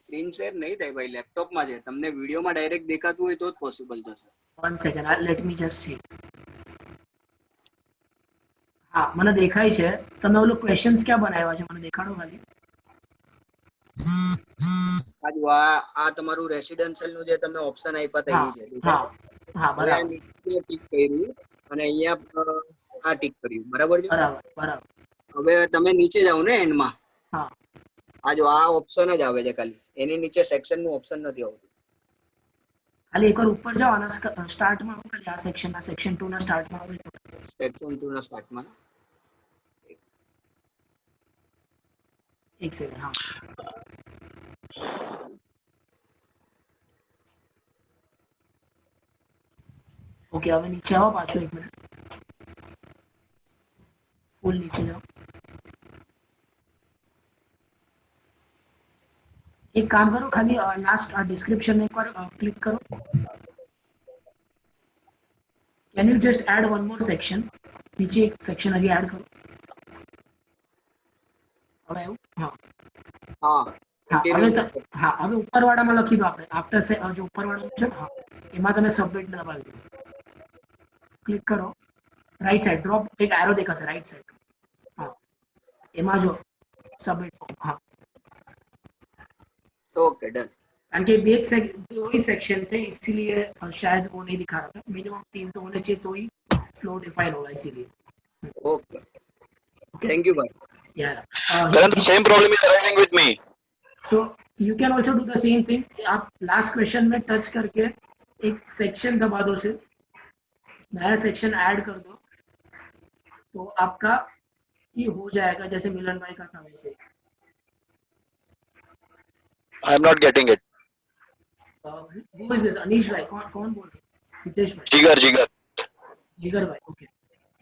સ્ક્રીન શેર નહીં થાય ભાઈ, લેપટોપમાં છે. તમને વિડીયોમાં ડાયરેક્ટ દેખાતું હોય તો જ પોસિબલ થશે. 1 second, let me just C. હા, મને દેખાય છે। તમે ઓલો ક્વેશ્ચન્સ ક્યાં બનાવ્યા છે મને દેખાડો ખાલી। આ જો આ તમારું રેસિડેન્શિયલ નું જે તમે ઓપ્શન આપ્યા હતા એ છે. હા હા, બરાબર, નીચે ટિક કર્યું અને અહીંયા આ ટિક કર્યું, બરાબર છે? બરાબર બરાબર। હવે તમે નીચે જાઓ ને એન્ડમાં, હા, આ જો આ ઓપ્શન જ આવે છે ખાલી, એની નીચે સેક્શન નું ઓપ્શન નથી આવતું। ખાલી એકવાર ઉપર જાઓ અને સ્ટાર્ટ માં આવો, ખાલી આ સેક્શન ના સેક્શન 2 ના સ્ટાર્ટ માં આવો, સેક્શન 2 ના સ્ટાર્ટ માં। એક સેકન્ડ, હા, ओके, હવે નીચે આવો પાછો, એક મિનિટ, ફૂલ નીચે જાઓ। एक काम करो, खाली लास्ट डिस्क्रिप्शन में एक बार क्लिक करो। Can you just add one more section? नीचे एक सेक्शन अभी ऐड करो। अब आयो? हाँ हाँ, હા હવે કન્ટિન્યુ હા હવે ઉપરવાળામાં લખી દો આપણે આફ્ટર જે ઉપરવાળાનું છે ને હા એમાં તમે સબમિટ દબાવી દો, ક્લિક કરો, રાઈટ સાઈડ ડ્રોપ એક એરો દેખાશે રાઈટ સાઈડ, હા એમાં જો सबमिट फॉर्म, हाँ ओके डन। कारण कि दो ही सेक्शन थे इसीलिए शायद वो नहीं दिखा रहा था, मिनिमम 3 तो होने चाहिए तो ही फ्लो डिफाइन होगा इसीलिए। ओके थैंक यू भाई। Yeah. Karan, the same problem is arising with me. So you can also do the same thing. आप लास्ट क्वेश्चन में टच करके एक सेक्शन दबा दो, सिर्फ नया सेक्शन ऐड कर दो तो आपका ये हो जाएगा जैसे मिलन भाई का था वैसे। I am not getting it. Who is this? Anish भाई कौन कौन बोल रहे हैं? हितेश भाई, Jigar, Jigar. जिगर भाई, ओके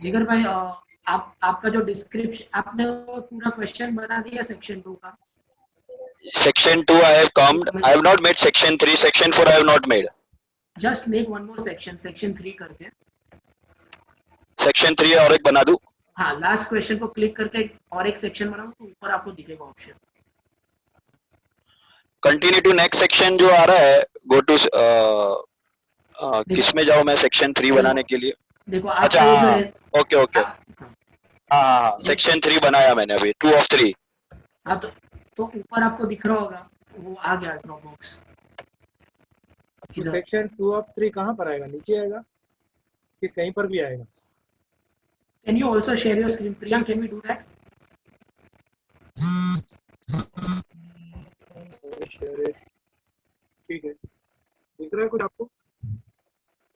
जिगर भाई आप आपका जो डिस्क्रिप्शन आपने वो पूरा क्वेश्चन बना दिया सेक्शन 2 का? Section 2 I have come. I have not made section 3. Section 4 I have not made. Just make one more section, section 3 करके, Section 3 और एक बना दूं. हाँ लास्ट क्वेश्चन को क्लिक करके और एक सेक्शन बनाओ तो ऊपर आपको दिखेगा option. Continue to next section जो आ रहा है, go to किस में जाऊं मैं सेक्शन 3 बनाने के लिए? देखो अच्छा आपका ये जो हाँ, है ओके ओके, हाँ सेक्शन 3 बनाया मैंने अभी, 2 of 3. हाँ तो ऊपर आपको दिख रहा होगा वो आ गया ड्रॉप बॉक्स तो इधर। सेक्शन 2 ऑफ 3 कहाँ पर आएगा, नीचे आएगा कि कहीं पर भी आएगा? Can you also share your screen Priyank, can we do that? Share it, ठीक है, दिख रहा है कुछ आपको?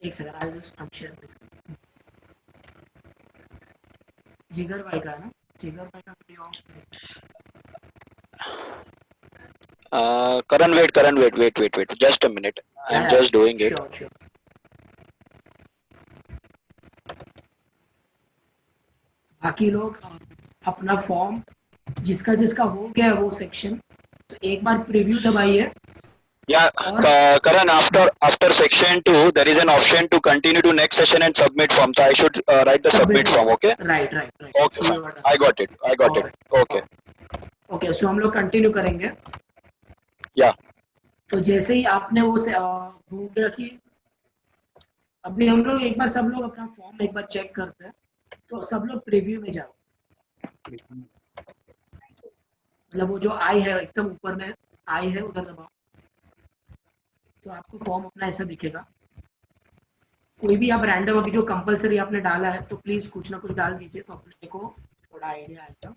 एक सेकंड आई जस्ट शेयर। जिगर भाई का है ना, जिगर भाई का वीडियो ऑफ है। Karan, wait. Just a minute. I am just doing it. Sure. बाकी लोग अपना फॉर्म जिसका जिसका हो गया है वो सेक्शन, तो एक बार प्रीव्यू दबाइए। Yeah, और Karan, after section 2, there is an option to continue to next session and submit form. So I should write the submit form, okay? Right Okay, So fine. you are done. I got it. Okay. Okay so हम लोग continue करेंगे। Yeah. तो जैसे ही आपने वो हो गया कि अभी हम लोग एक बार सब लोग अपना फॉर्म एक बार चेक करते हैं, तो सब लोग प्रीव्यू में जाओ, मतलब वो जो आई है एकदम ऊपर में आई है उधर दबाओ तो आपको फॉर्म अपना ऐसा दिखेगा। कोई भी आप रैंडम अभी जो कंपलसरी आपने डाला है तो प्लीज कुछ ना कुछ डाल दीजिए तो अपने को थोड़ा आइडिया आएगा।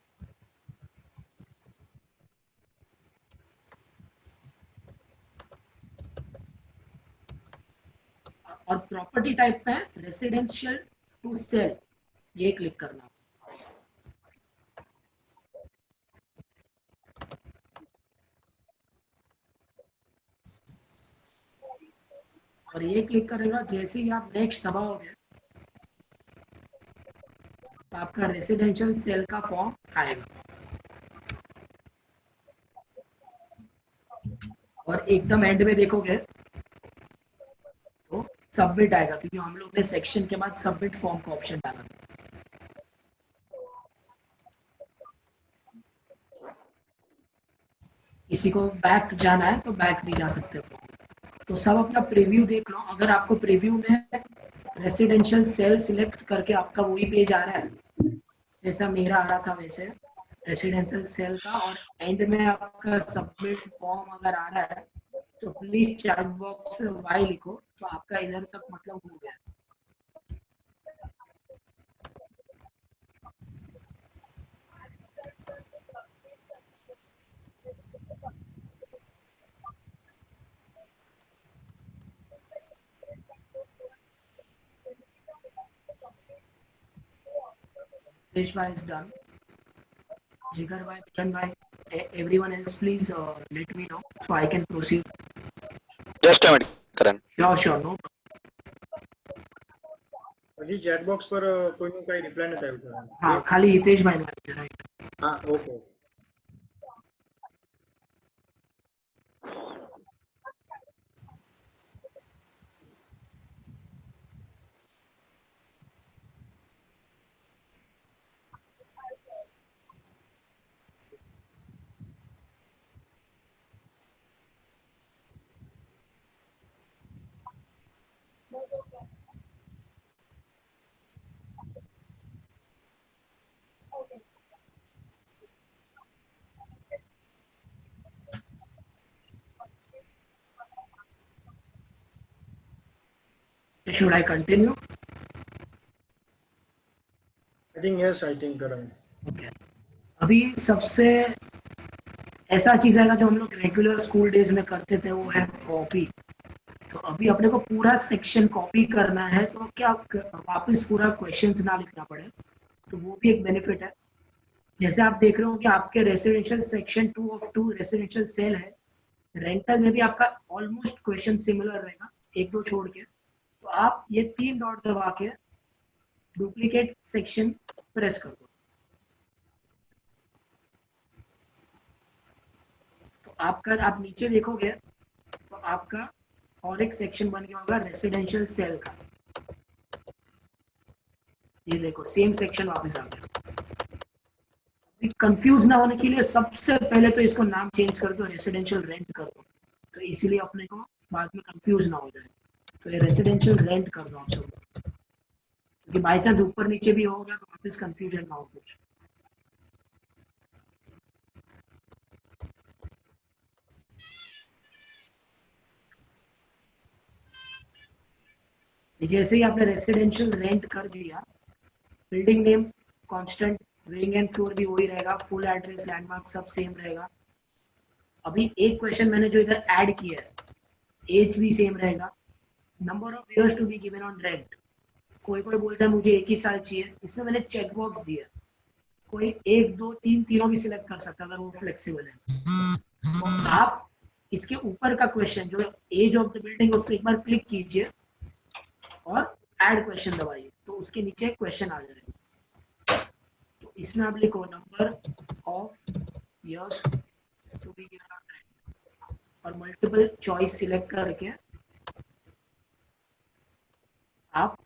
और प्रॉपर्टी टाइप में रेसिडेंशियल टू सेल ये क्लिक करना, और ये क्लिक करेगा जैसे ही आप नेक्स्ट दबाओगे तो आपका रेसिडेंशियल सेल का फॉर्म आएगा। और एकदम एंड में देखोगे तो सबमिट आएगा क्योंकि हम लोग ने सेक्शन के बाद सबमिट फॉर्म का ऑप्शन डाला था। किसी को बैक जाना है तो बैक भी जा सकते हो। तो सब अपना प्रीव्यू देख लो, अगर आपको प्रीव्यू में रेसिडेंशियल सेल सिलेक्ट करके आपका वही पेज आ रहा है जैसा मेरा आ रहा था वैसे रेसिडेंशियल सेल का, और एंड में आपका सबमिट फॉर्म अगर आ रहा है तो प्लीज चैट बॉक्स में वाई लिखो तो आपका इधर तक मतलब हो गया। Dish bhai is done. Jigar bhai, Kiran bhai, everyone else please let me know so I can proceed. Just a minute, Karan. Sure, no. હજી ચેટ બોક્સ પર કોઈનું કઈ રિપ્લાય નથી આવ્યું. हाँ खाली हितेश भाई ने राइट। હા okay. Should I continue? I think yes, I think Karan. Okay. अभी सबसे ऐसा चीज आएगा जो हम लोग रेगुलर स्कूल डेज में करते थे, वो है कॉपी। तो अभी अपने को पूरा सेक्शन कॉपी करना है, तो क्या वापस पूरा क्वेश्चंस ना लिखना पड़े, तो वो भी एक बेनिफिट है। जैसे आप देख रहे हो कि आपके residential section 2 of 2 residential sale है, रेंटल में भी आपका ऑलमोस्ट क्वेश्चन सिमिलर रहेगा, एक दो छोड़ के। तो आप ये 3 डॉट दबा के डुप्लीकेट सेक्शन प्रेस कर दो, तो आपका आप नीचे देखोगे तो आपका और एक सेक्शन बन गया होगा रेसिडेंशियल सेल का। ये देखो सेम सेक्शन वापस आ गया। कंफ्यूज ना होने के लिए सबसे पहले तो इसको नाम चेंज कर दो, रेसिडेंशियल रेंट कर दो, तो इसीलिए अपने को बाद में कंफ्यूज ना हो जाए। तो ये रेसिडेंशियल रेंट कर दो आप सब, क्योंकि बाई चांस ऊपर नीचे भी हो गया तो वापस कंफ्यूजन ना हो कुछ। जैसे ही आपने रेसिडेंशियल रेंट कर दिया, building name constant, wing and floor भी वही रहेगा, फुल एड्रेस लैंडमार्क सब सेम रहेगा। अभी एक क्वेश्चन मैंने जो इधर ऐड किया है, एज भी सेम रहेगा, number of years to be given on rent. कोई कोई बोलता है मुझे 1 ही साल चाहिए, इसमें मैंने चेक बॉक्स दिया, कोई 1 2 3 तीनों भी सिलेक्ट कर सकता है अगर वो फ्लेक्सिबल है। तो आप इसके ऊपर का क्वेश्चन जो एज ऑफ द बिल्डिंग, उसको एक बार क्लिक कीजिए और ऐड क्वेश्चन दबाइए, तो उसके नीचे क्वेश्चन आ जाएगा। तो इसमें आप लिखो number of years to be given on rent, और मल्टीपल चॉइस सिलेक्ट करके आप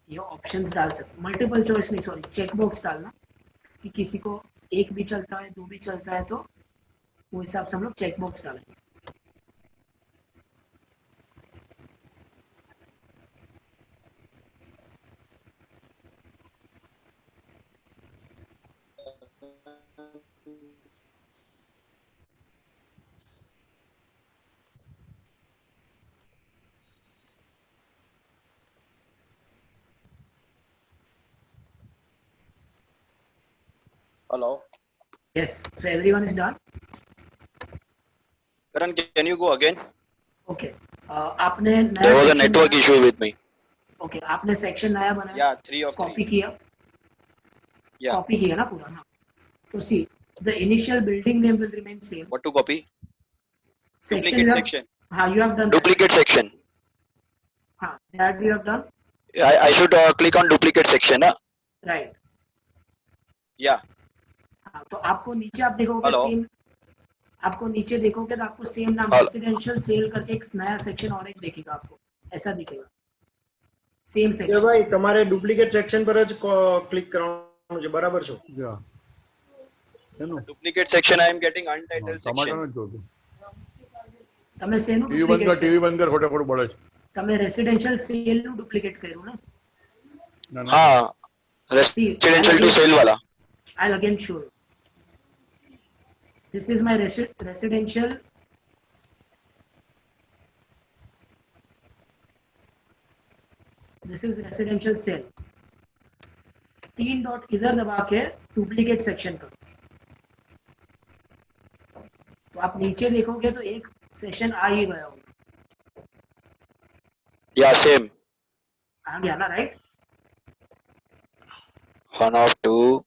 ये ऑप्शंस डाल सकते। मल्टीपल चॉइस नहीं, सॉरी, चेक बॉक्स डालना, कि किसी को 1 भी चलता है 2 भी चलता है, तो वो हिसाब से हम लोग चेक बॉक्स डालेंगे। Hello. Yes, so everyone is done. Karan, can you go again? Okay. आपने नया There was a section network बनाया- issue with me. Okay, आपने सेक्शन नया बनाया, Yeah, 3 of 3. कॉपी किया, Yeah. कॉपी किया ना पूरा? हाँ। तो see the initial building name will remain same, What to copy? Section Duplicate section. हाँ you have done, Duplicate section. हाँ that you have done, I should click on duplicate section. Right. Yeah. हाँ, तो आपको नीचे आप देखोगे Hello. Same, आपको नीचे देखोगे तो आपको सेम नाम Hello. रेसिडेंशियल सेल करके एक नया सेक्शन और एक दिखेगा, आपको ऐसा दिखेगा, सेम ये सेक्शन। भाई તમારે ડુપ્લિકેટ સેક્શન પર જ ક્લિક કરવાનું છે, બરાબર છો? Duplicate section. I am getting untitled section. તમે શેનું ટીવી બંધ કર, ટીવી બંધ કર, ખોટે ખોટું બોલે છે. તમે રેસિડેન્શિયલ સેલ નું ડુપ્લિકેટ કર્યું ને? ના ના हाँ. Residential to sale वाला. I'll again show you. This is my residential. This is residential cell. 3 dot इधर दबा के डुप्लीकेट सेक्शन करो, तो आप नीचे देखोगे तो एक सेशन आ ही गया होगा, Yeah, same. आ गया ना, राइट? 1 of 2.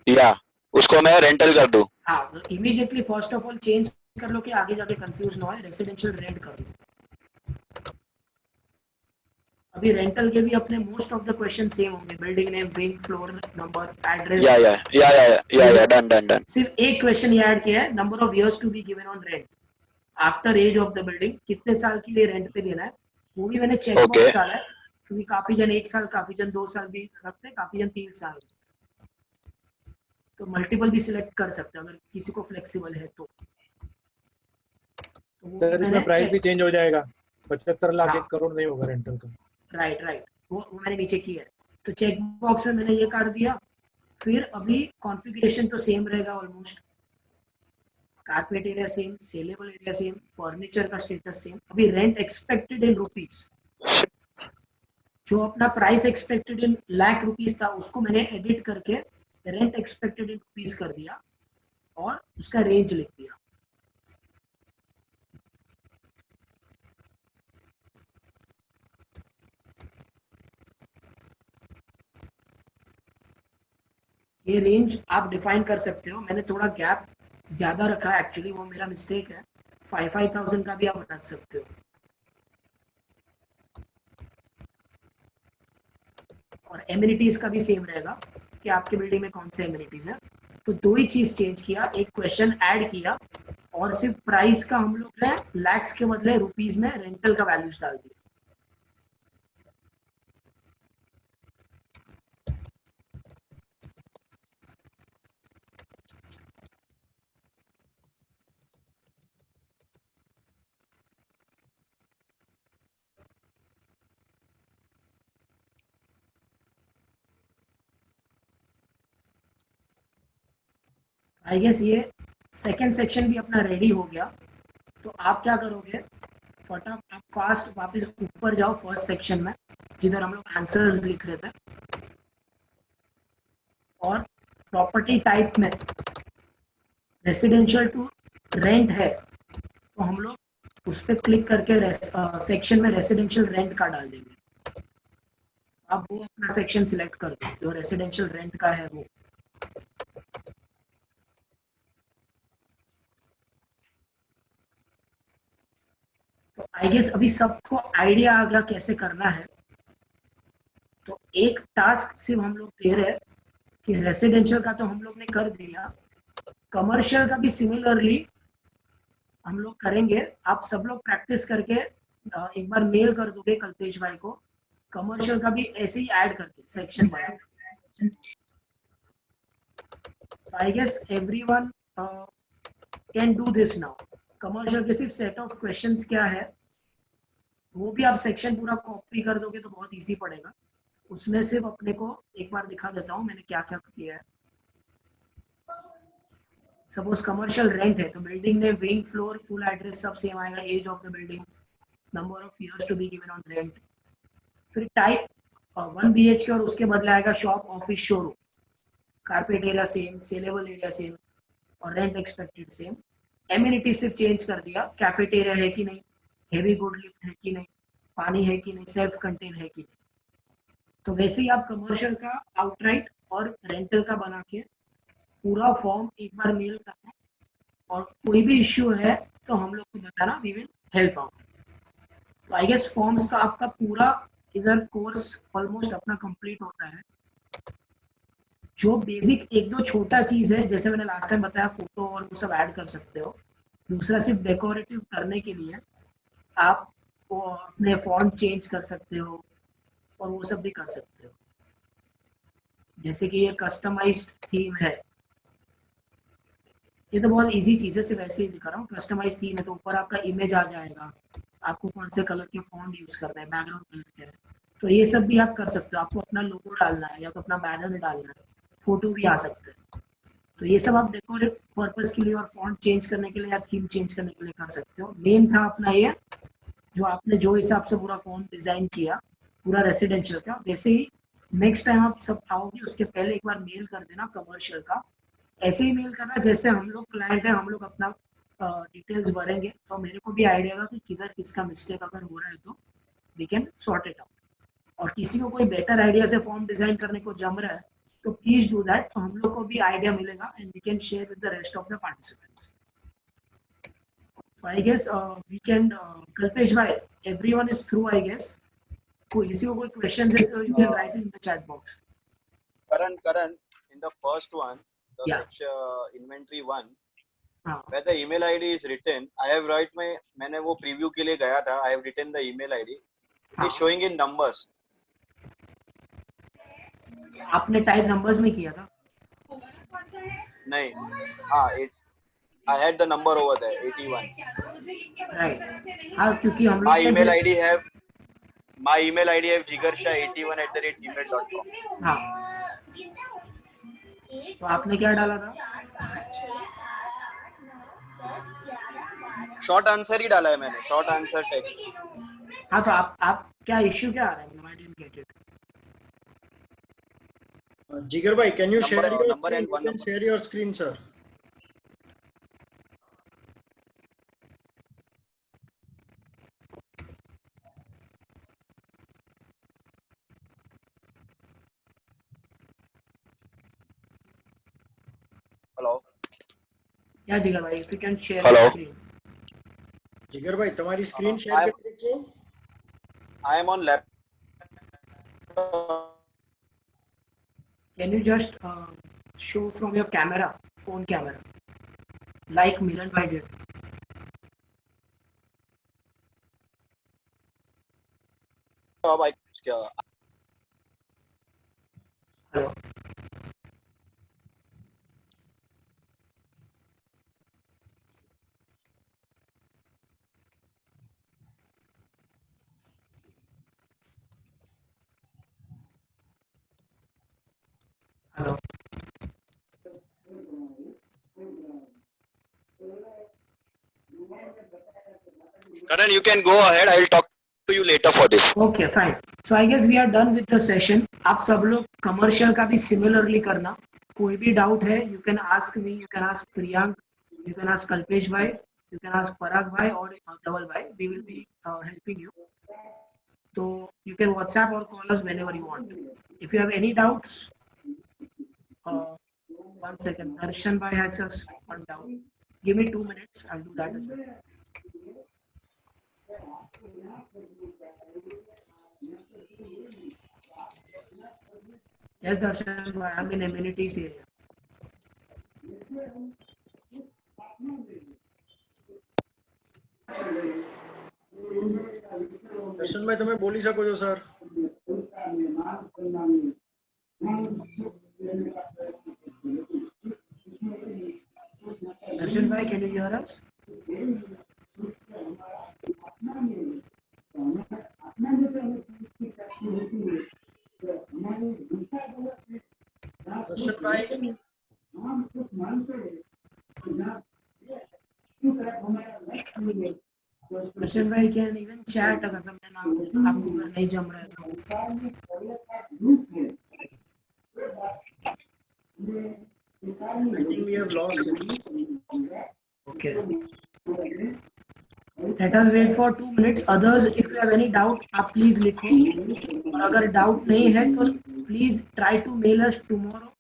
Yeah. उसको मैं रेंटल कर दूं. हाँ, तो immediately first of all change कर लो कि आगे जाके कंफ्यूज ना हो, रेसिडेंशियल रेंट कर लो। अभी रेंटल के भी अपने most of the question same होंगे, building name, wing, floor number, address. Yeah. Done. सिर्फ एक क्वेश्चन ये ऐड किया है, number of years to be given on rent after age of the building, कितने साल के लिए रेंट पे देना है, वो भी मैंने चेक Okay. बॉक्स डाला है, क्योंकि काफी जन 1 साल, काफी जन 2 साल भी रखते हैं, काफी जन 3 साल, तो मल्टीपल भी सिलेक्ट कर सकते हैं अगर किसी को फ्लेक्सिबल है तो तो वो सर इसमें मैंने प्राइस check- भी चेंज हो जाएगा, 75 लाख हाँ। 1 करोड़ नहीं होगा रेंटल का। राइट वो मैंने नीचे किया है। तो चेक बॉक्स में मैंने ये कर दिया। फिर अभी कॉन्फ़िगरेशन तो सेम रहेगा almost, carpet area same, saleable area same, furniture का स्टेटस सेम। अभी रेंट एक्सपेक्टेड इन रुपीज, जो अपना price expected in lakh rupees था उसको मैंने एडिट करके रेंट एक्सपेक्टेड इन रुपीज कर दिया और उसका रेंज लिख दिया। ये रेंज आप डिफाइन कर सकते हो। मैंने थोड़ा गैप ज्यादा रखा है, एक्चुअली वो मेरा मिस्टेक है। 5,000 का भी आप रख सकते हो। और एमिनिटीज का भी सेम रहेगा कि आपके बिल्डिंग में कौन से एमिनिटीज है। तो दो ही चीज चेंज किया, एक क्वेश्चन ऐड किया और सिर्फ प्राइस का हम लोग ने लैक्स के बदले रुपीज में रेंटल का वैल्यूज डाल दिया। आई गेस ये सेकेंड सेक्शन भी अपना रेडी हो गया। तो आप क्या करोगे, फटाफट आप फास्ट वापस ऊपर जाओ फर्स्ट सेक्शन में जिधर हम लोग आंसर्स लिख रहे थे, और प्रॉपर्टी टाइप में रेसिडेंशियल टू रेंट है तो हम लोग उस पर क्लिक करके सेक्शन में रेसिडेंशियल रेंट का डाल देंगे। आप वो अपना सेक्शन सिलेक्ट कर दो जो रेसिडेंशियल रेंट का है वो। तो आई गेस अभी सबको आइडिया आ गया कैसे करना है। तो एक टास्क सिर्फ हम लोग दे रहे हैं कि रेसिडेंशियल का तो हम लोग ने कर दिया, कमर्शियल का भी सिमिलरली हम लोग करेंगे। आप सब लोग प्रैक्टिस करके एक बार मेल कर दोगे कल्पेश भाई को, कमर्शियल का भी ऐसे ही ऐड करके section wise. I guess everyone can do this now. Commercial के सिर्फ सेट ऑफ क्वेश्चंस क्या है वो भी आप सेक्शन पूरा कॉपी कर दोगे तो बहुत इजी पड़ेगा। उसमें सिर्फ अपने को एक बार दिखा देता हूँ मैंने क्या क्या किया है। सपोज कमर्शियल रेंट है तो बिल्डिंग ने विंग, फ्लोर, फुल एड्रेस सब सेम आएगा, age of the building, number of years to be given on rent. फिर टाइप 1 BHK और उसके बदले आएगा shop, office, showroom. Carpet area same, saleable area same और रेंट एक्सपेक्टेड सेम। एमिनिटी सिर्फ change कर दिया, कैफेटेरिया है कि नहीं, हेवी गुड लिफ्ट है कि नहीं, पानी है कि नहीं, सेल्फ कंटेन है कि नहीं। तो वैसे ही आप कमर्शियल का आउटराइट और रेंटल का बना के पूरा फॉर्म एक बार मेल करना, और कोई भी इश्यू है तो हम लोग को बताना, वी विल हेल्प आउट। तो आई गेस फॉर्म्स का आपका पूरा इधर कोर्स ऑलमोस्ट अपना कंप्लीट होता है। जो बेसिक एक दो छोटा चीज है जैसे मैंने लास्ट टाइम बताया, फोटो और वो सब ऐड कर सकते हो। दूसरा सिर्फ डेकोरेटिव करने के लिए आप वो अपने फॉन्ट चेंज कर सकते हो और वो सब भी कर सकते हो। जैसे कि ये कस्टमाइज्ड थीम है, ये तो बहुत इजी चीज़ है, सिर्फ ऐसे ही दिखा रहा हूँ। कस्टमाइज थीम है तो ऊपर आपका इमेज आ जाएगा, आपको कौन से कलर के फॉन्ट यूज़ करना है, बैकग्राउंड कलर क्या है, तो ये सब भी आप कर सकते हो। आपको अपना लोगो डालना है या तो अपना बैनर डालना है, फोटो भी आ सकते हैं। तो ये सब आप डेकोरेट पर्पस के लिए और फॉन्ट चेंज करने के लिए या थीम चेंज करने के लिए कर सकते हो। मेन था अपना ये, जो आपने जो हिसाब से पूरा फॉन्ट डिज़ाइन किया पूरा रेसिडेंशियल का, वैसे ही नेक्स्ट टाइम आप सब आओगे उसके पहले एक बार मेल कर देना कमर्शियल का। ऐसे ही मेल करना जैसे हम लोग क्लाइंट है, हम लोग अपना डिटेल्स भरेंगे तो मेरे को भी आइडिया होगा कि किधर किसका मिस्टेक अगर हो रहा है तो we can sort it out. और किसी को कोई बेटर आइडिया से फॉर्म डिजाइन करने को जम रहा है तो प्लीज डू दैट, तो हम लोग को भी आइडिया मिलेगा and we can share with the rest of the participants. I guess we can, Kalpesh bhai everyone is through I guess. कोई किसी को कोई क्वेश्चन है तो you can write in the chat box. Karan, in the first one, the Yeah. section inventory 1, हाँ where the email ID is written, I have मैंने वो preview के लिए गया था, I have written the email ID. It is showing in numbers. आपने type numbers में किया था? नहीं, हाँ, I had the number over there, 81. Right. हाँ, क्योंकि हम My लोग ने email ID have jigarsha81@gmail.com. हाँ, तो आपने क्या डाला था? शॉर्ट आंसर ही डाला है मैंने, शॉर्ट आंसर टेक्स्ट। हाँ, तो आप क्या इश्यू क्या आ रहा है? I didn't get it. Jigar bhai, can you share your number screen? and You one can number. share your screen, sir. Hello. या जिगर भाई, if you can share Hello. Your screen. Jigar bhai, तुम्हारी screen share I am- करके देखो। I am on laptop. Can you just show from your camera, phone camera, like Milan bhai did? अब क्या? Hello. Hello. Karan, you can go ahead. I will talk to you later for this. Okay, fine. So I guess we are done with the session. आप सब लोग commercial का भी similarly करना। कोई भी डाउट है, you can ask me, you can ask Priyank, you can ask Kalpesh भाई, you can ask पराग भाई और धवल भाई. We will be helping you. So you can WhatsApp or call us whenever you want. If you have any doubts, one second. Darshan bhai has just gone down. Give me 2 minutes. I'll do that as well. Yes, Darshan bhai, I'm in amenities area. Darshanbhai તમે બોલી શકો છો sir. Darshan bhai, can you hear us? Darshanbhai Darshan bhai can even chat अगर तुमने ना आपको अगर नहीं जम रहा है तो। I think we have lost him. Okay. Let us wait for 2 minutes. Others, if you have any doubt, आप please लिखो। और अगर doubt नहीं है तो please try to mail us tomorrow.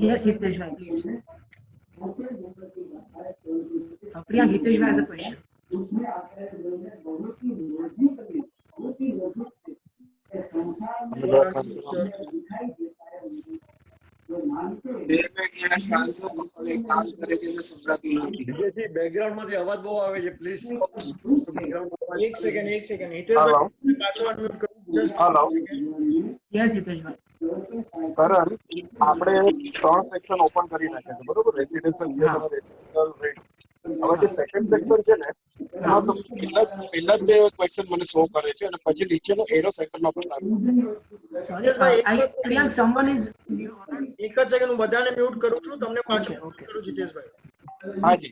Yes, Hitesh bhai, please. Priyank, Hitesh bhai has a question. Background માંથી અવાજ બહુ આવે છે પ્લીઝ એક સેકન્ડ હિતેશભાઈ પાછો અનમ્યુટ કરો just Hello. Yes, Hitesh bhai. કરણ આપણે 3 સેક્શન ઓપન કરી નાખ્યા છે બરોબર રેસિડેન્શિયલ સેલ અને રેસિડેન્શિયલ રેટ હવે જે સેકન્ડ સેક્શન છે ને એમાં પહેલા જ બે ક્વેશ્ચન મને શો કરે છે અને પછી નીચેનો એરો સેકન્ડમાં બતાવે Sorry, Priyank, someone is new. એક જ સેકન્ડ હું બધાને મ્યુટ કરું છું તમને પાછો કરું જીતેશભાઈ। હાજી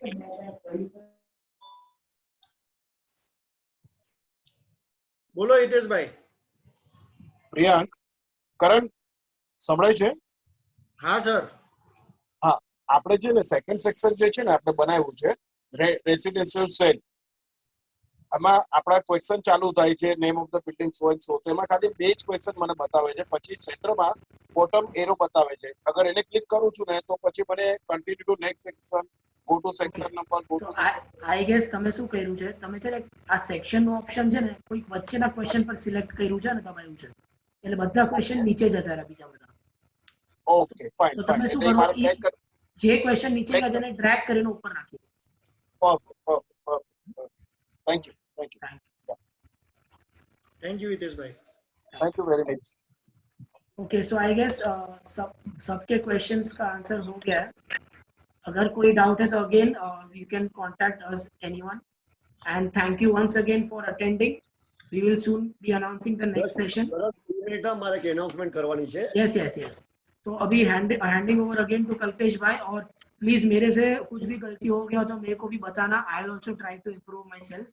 બોલો હિતેશભાઈ। પ્રિયાંક કરણ સંભળાય છે હા સર। હા આપણે છે ને સેકન્ડ સેક્શન જે છે ને આપણે બનાવ્યું છે રેસિડેન્શિયલ સેલ આમાં આપણા ક્વેશ્ચન ચાલુ થાય છે name of the building so and so તો એમાં ખાલી બે જ ક્વેશ્ચન મને બતાવે છે પછી સેન્ટરમાં બોટમ એરો બતાવે છે અગર એને ક્લિક કરું છું ને તો પછી મને continue two next section go to section number go to section I guess તમે શું કર્યું છે તમે છે ને આ સેક્શન નો ઓપ્શન છે ને કોઈ વચ્ચેના ક્વેશ્ચન પર સિલેક્ટ કર્યું છે ને દબાયું છે એટલે બધા ક્વેશ્ચન નીચે જતા રહ્યા બીજા બધા ઓકે ફાઇન તો ફાઇન તમે શું એટલે કરો મારે બ્રેક જે ક્વેશ્ચન નીચે ગયા છે એને ડ્રેગ કરીને ઉપર રાખી perfect perfect perfect thank you thank you હિતેશભાઈ। Thank you very much okay so I guess सबके क्वेश्चंस का आंसर हो गया है अगर कोई डाउट है तो again you can contact us anyone and thank you once again for attending. We will soon be announcing the next session. મારે એક announcement કરવાની છે. Yes. तो अभी handing over again to Kalpesh भाई, और प्लीज मेरे से कुछ भी गलती हो गया तो मेरे को भी बताना. I will also try to improve myself.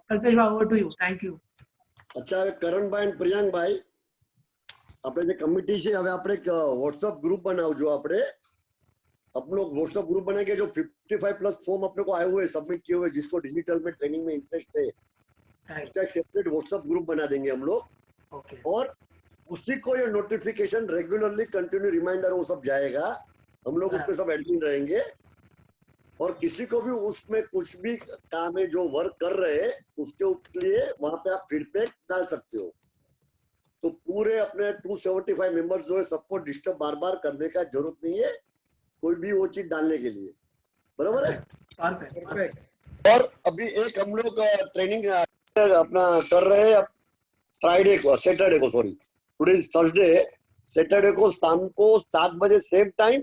Kalpesh bhai, over to you. Thank you. अच्छा, હવે કરણભાઈ અને પ્રિયાંકભાઈ, આપણે જે કમિટી છે, હવે આપણે એક WhatsApp ग्रुप बनावજો. આપણે अपने लोग WhatsApp ग्रुप बनाएंगे. जो 55 प्लस फॉर्म अपने को आए हुए सबमिट किए हुए, जिसको डिजिटल में ट्रेनिंग में इंटरेस्ट है, उसका सेपरेट WhatsApp ग्रुप बना देंगे हम लोग. ओके. और उसी को ये नोटिफिकेशन रेगुलरली कंटिन्यू रिमाइंडर वो सब जाएगा. हम लोग उसमें सब एडमिन रहेंगे. और किसी को भी उसमें कुछ भी काम है जो वर्क कर रहे हैं, उसके लिए वहां पे आप फीडबैक डाल सकते हो. तो पूरे अपने 275 मेंबर्स जो है, सबको डिस्टर्ब बार बार करने का जरूरत नहीं है, कोई भी वो चीज डालने के लिए. बराबर है? परफेक्ट. और अभी एक हम लोग ट्रेनिंग अपना कर रहे हैं फ्राइडे को, सैटरडे को, sorry today is Thursday. Saturday को शाम को 7 बजे same time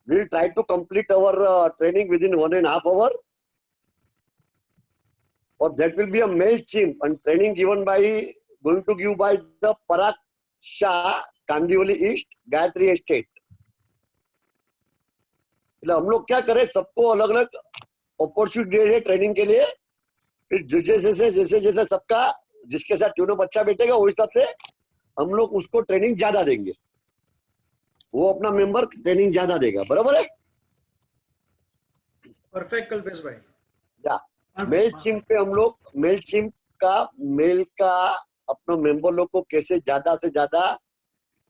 we will try to complete our training within 1.5 hours. Or that will be a MailChimp and training given by, going to give by the Parag Shah, Kandivali East, Gayatri Estate. मतलब हम लोग क्या करें, सबको अलग अलग opportunity दे रहे training के लिए. फिर जैसे सबका जिसके साथ ट्यूनअप अच्छा बैठेगा, उस हिसाब से हम लोग उसको ट्रेनिंग ज्यादा देंगे. वो अपना मेंबर ट्रेनिंग ज्यादा देगा. बराबर है? परफेक्ट कल्पेश भाई. या मेलचिम्प पे हम लोग मेलचिम्प का मेल का अपना मेंबर लोग को कैसे ज्यादा से ज्यादा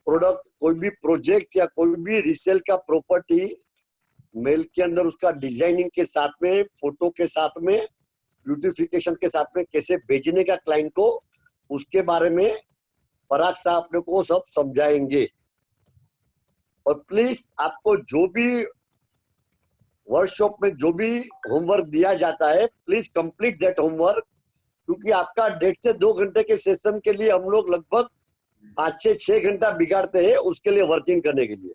प्रोडक्ट, कोई भी प्रोजेक्ट या कोई भी रीसेल का प्रॉपर्टी मेल के अंदर उसका डिजाइनिंग के साथ में, फोटो के साथ में, ब्यूटिफिकेशन के साथ में कैसे भेजने का क्लाइंट को, उसके बारे में पराग साहब अपने को सब समझाएंगे. और प्लीज आपको जो भी वर्कशॉप में जो भी होमवर्क दिया जाता है, प्लीज कंप्लीट दैट होमवर्क. क्योंकि आपका 1.5 से 2 घंटे के सेशन के लिए हम लोग लगभग 5 से 6 घंटा बिगाड़ते हैं उसके लिए, वर्किंग करने के लिए.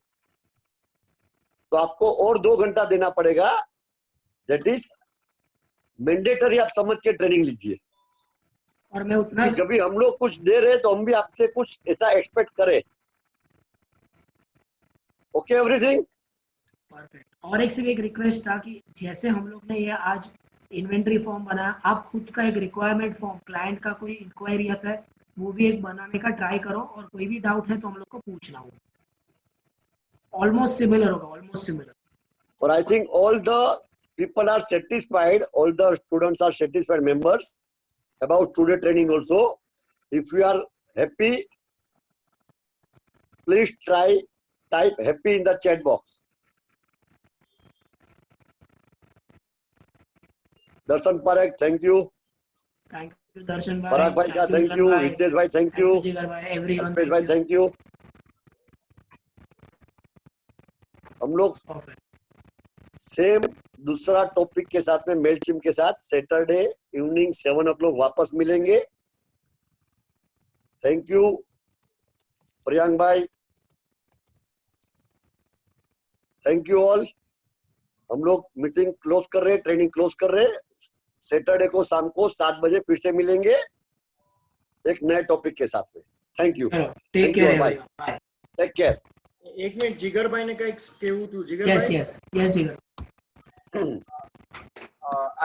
तो आपको और 2 घंटा देना पड़ेगा. That is mandatory. आप समझ के ट्रेनिंग लीजिए. और मैं उतना जब भी हम लोग कुछ दे रहे तो हम भी आपसे कुछ ऐसा एक्सपेक्ट करें. Okay everything? परफेक्ट. और एक सिर्फ एक रिक्वेस्ट था कि जैसे हम लोग ने ये आज इन्वेंट्री फॉर्म बनाया, आप खुद का एक रिक्वायरमेंट फॉर्म, क्लाइंट का कोई इंक्वायरी आता है, वो भी एक बनाने का ट्राई करो. और कोई भी डाउट है तो हम लोग को पूछना होगा. ऑलमोस्ट सिमिलर होगा, ऑलमोस्ट सिमिलर. और I think all the people are satisfied, all the students are satisfied members about today training also. If you are happy, please type happy in the chat box. Darshan Parekh, thank you. Thank you Darshan bhai. Parag bhai, thank you. Hitesh bhai, thank you. Jigar bhai, everyone. Alpesh bhai, thank you. हम लोग same दूसरा topic के साथ में मेलचिम के साथ Saturday evening 7 o'clock वापस मिलेंगे. थैंक यू प्रियांक भाई. Thank you all. हम लोग मीटिंग क्लोज कर रहे हैं, ट्रेनिंग क्लोज कर रहे हैं. सैटरडे को शाम को 7 बजे फिर से मिलेंगे एक नए टॉपिक के साथ में. Thank you. Take care bye. Take care. एक मिनिट, જીગરભાઈ ને કઈક કેવું હતું. yes જીગરભાઈ, yes Jigar.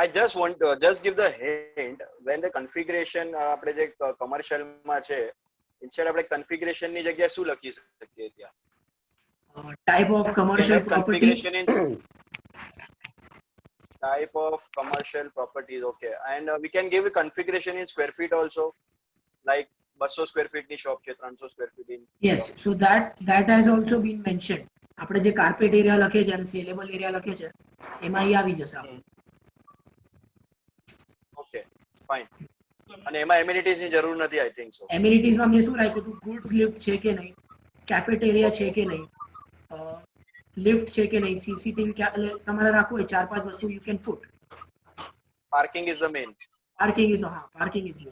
I just want to just give the hint when the configuration આપણે જે કમર્શિયલ માં છે, ઇન્સ્ટેડ આપણે configuration ની જગ્યાએ શું લખી શકીએ ત્યાં? Type of commercial property. Configuration in type of commercial properties. Okay, and we can give a configuration in square feet also, like 200 square feet ની શોપ છે, 300 square feet in. Yes, so that has also been mentioned. આપણે જે carpet area લખે છે અને saleable area લખે છે, એમાં ઈ આવી જશે. Okay fine. અને એમાં એમિનિટીઝ ની જરૂર નથી, આઈ થિંક સો. એમિનિટીઝ માં મેં શું રાખ્યું હતું, ગુડ્સ લિફ્ટ છે કે નહીં, કેફેટેરિયા છે કે નહીં, લિફ્ટ છે કે નહીં, સીસીટીવી તમારે રાખવું હોય 4-5 વસ્તુ you can put. Parking is the main. Parking is, હા parking is.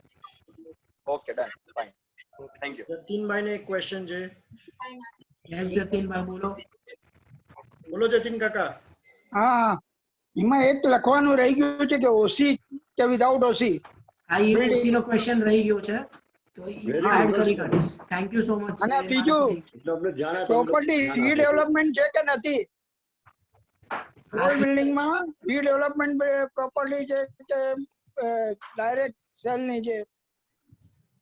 Okay done, fine. Thank you. જતીનભાઈ ને એક ક્વેશ્ચન છે. યસ જતીનભાઈ બોલો. બોલો જતીન કાકા. હા એમાં એક લખવાનું રહી ગયું છે કે ઓસી કે વિધાઉટ ઓસી. આ એ ઓસી નો ક્વેશ્ચન રહી ગયો છે તો Very એડ good. કરી કાઢીશ. Thank you so much. અને બીજું એટલે અમને જાણ આપો, અમને પ્રોપર્ટી જાણ આપો. રીડેવલપમેન્ટ છે કે નથી? ઓલ્ડ બિલ્ડિંગમાં રીડેવલપમેન્ટ પ્રોપર્ટી છે કે ડાયરેક્ટ સેલ ની છે?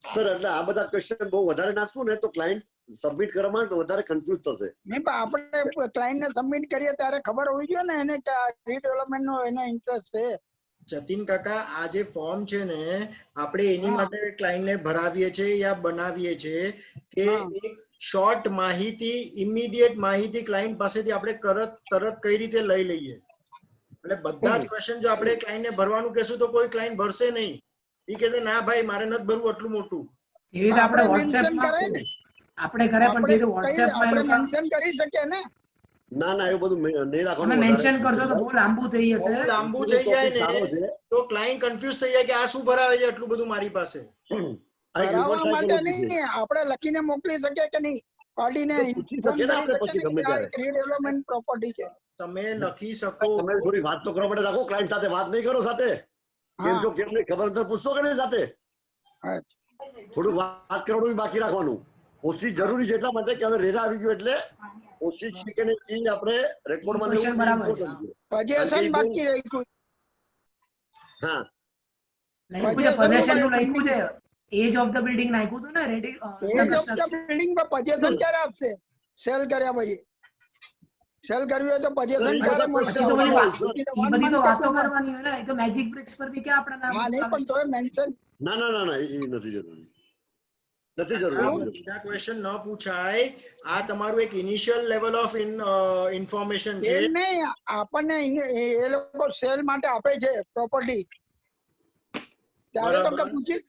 સર એટલે આ બધા ક્વેશ્ચન બહુ વધારે નાખશું ને તો ક્લાયન્ટ સબમિટ કરવામાં વધારે કન્ફ્યુઝ થશે. નહીં પણ આપણે ક્લાયન્ટ ને સબમિટ કરીએ ત્યારે ખબર હોવી જોઈએ ને એને કે રીડેવલપમેન્ટ નો એને ઇન્ટરેસ્ટ છે. જતીન કાકા આ જે ફોર્મ છે ને આપણે એની માટે ક્લાયન્ટ ને ભરાવીએ છીએ યા બનાવીએ છીએ કે એક શોર્ટ માહિતી ઇમિડિયેટ માહિતી ક્લાયન્ટ પાસેથી આપણે તરત કઈ રીતે લઈ લઈએ. એટલે બધા જ ક્વેશ્ચન જો આપણે ક્લાયન્ટ ને ભરવાનું કહેશું તો કોઈ ક્લાયન્ટ ભરશે નહીં. એ કહેશે ના ભાઈ મારે નથી ભરવું આટલું મોટું. એવી રીતે આપણે WhatsApp માં આપણે કરે પણ જે WhatsApp માં આપણે મેન્શન કરી શકીએ ને. ના ના એવું બધું નહીં રાખવાનું. તમે મેન્શન કરશો તો બહુ લાંબુ થઈ જશે. બહુ લાંબુ થઈ જાય ને તો ક્લાયન્ટ કન્ફ્યુઝ થઈ જાય કે આ શું ભરાવે છે આટલું બધું મારી પાસે. ભરાવવા માટે નહીં આપણે લખીને મોકલી શકીએ કે નહીં? પાર્ટીને રીડેવલપમેન્ટ પ્રોપર્ટી છે. તમે લખી શકો. તમે થોડી વાત તો કરવા માટે રાખો. ક્લાયન્ટ સાથે વાત નહીં કરો સાથે. કેમ છો કેમ નહીં ખબર અંદર પૂછશો કે નહીં સાથે? થોડું વાત કરવાનું બાકી રાખવાનું. ઓછી જરૂરી છે એટલા માટે કે હવે રેરા આવી ગયો એટલે ઓછી છે કે નહીં આપણે રેકોર્ડમાં ક્વેશ્ચન બરાબર છે. પોઝેશન બાકી રહી ગયું. હા પોઝેશન નું લખ્યું છે. એજ ઓફ ધ બિલ્ડિંગ નાખ્યું હતું ને ready. Age of the building પર પોઝેશન ક્યારે આપશે? સેલ કર્યા પછી સેલ કરવી હોય તો પોઝેશન ક્યારે મળશે? પછી તો બધી તો વાતો કરવાની હોય ને. એ તો મેજિક બ્રિક્સ પર બી કે આપણે નામ. હા નહીં પણ તોય મેન્શન. ના ના ના ના એ નથી જરૂરી. નથી જરૂરી. બીજા ક્વેશ્ચન ન પૂછાય. આ તમારું એક ઇનિશિયલ લેવલ ઓફ ઇન્ફોર્મેશન છે. એમ નહીં આપણને એ લોકો સેલ માટે આપે છે પ્રોપર્ટી ત્યારે તો પૂછી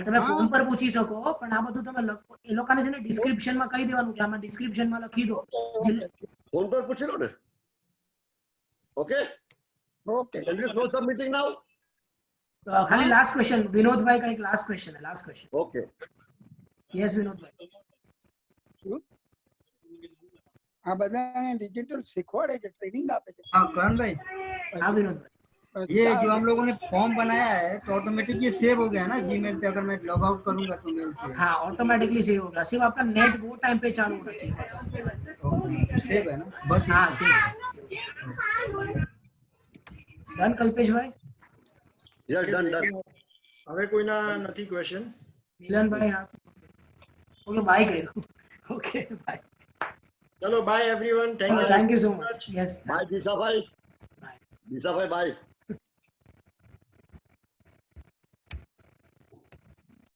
તમે ફોન પર પૂછી શકો પણ આ બધું તમે એ લોકોને છે ને ડિસ્ક્રિપ્શન માં કહી દેવાનું કે આમાં ડિસ્ક્રિપ્શન માં લખી દો. ફોન પર પૂછી લો ને. Okay okay submitting now. ખાલી લાસ્ટ ક્વેશ્ચન વિનોદભાઈ का एक लास्ट क्वेश्चन है. Last question. ओके यस विनोदભાઈ. આ બધાને ડિजिटल सिखवाड़े છે ट्रेनिंग आपे છે. हाँ करण भाई. हाँ विनोदભાઈ. ये जो हम लोगों ने फॉर्म बनाया है तो ऑटोमेटिक ये सेव हो गया ना जीमेल पे? अगर मैं लॉग आउट करूंगा तो मेल से हाँ ऑटोमेटिकली सेव होगा. सिर्फ आपका नेट वो टाइम पे चालू होना चाहिए बस. सेव है ना बस. हाँ सेव. डन कल्पेशભાઈ. Yes done done. હવે કોઈના નથી ક્વેશ્ચન? મિલનભાઈ હા. ઓકે બાય કર્યું. Okay bye. ચલો bye everyone. Thank you. Thank you so much. Yes bye દિશાભાઈ. દિશાભાઈ બાય.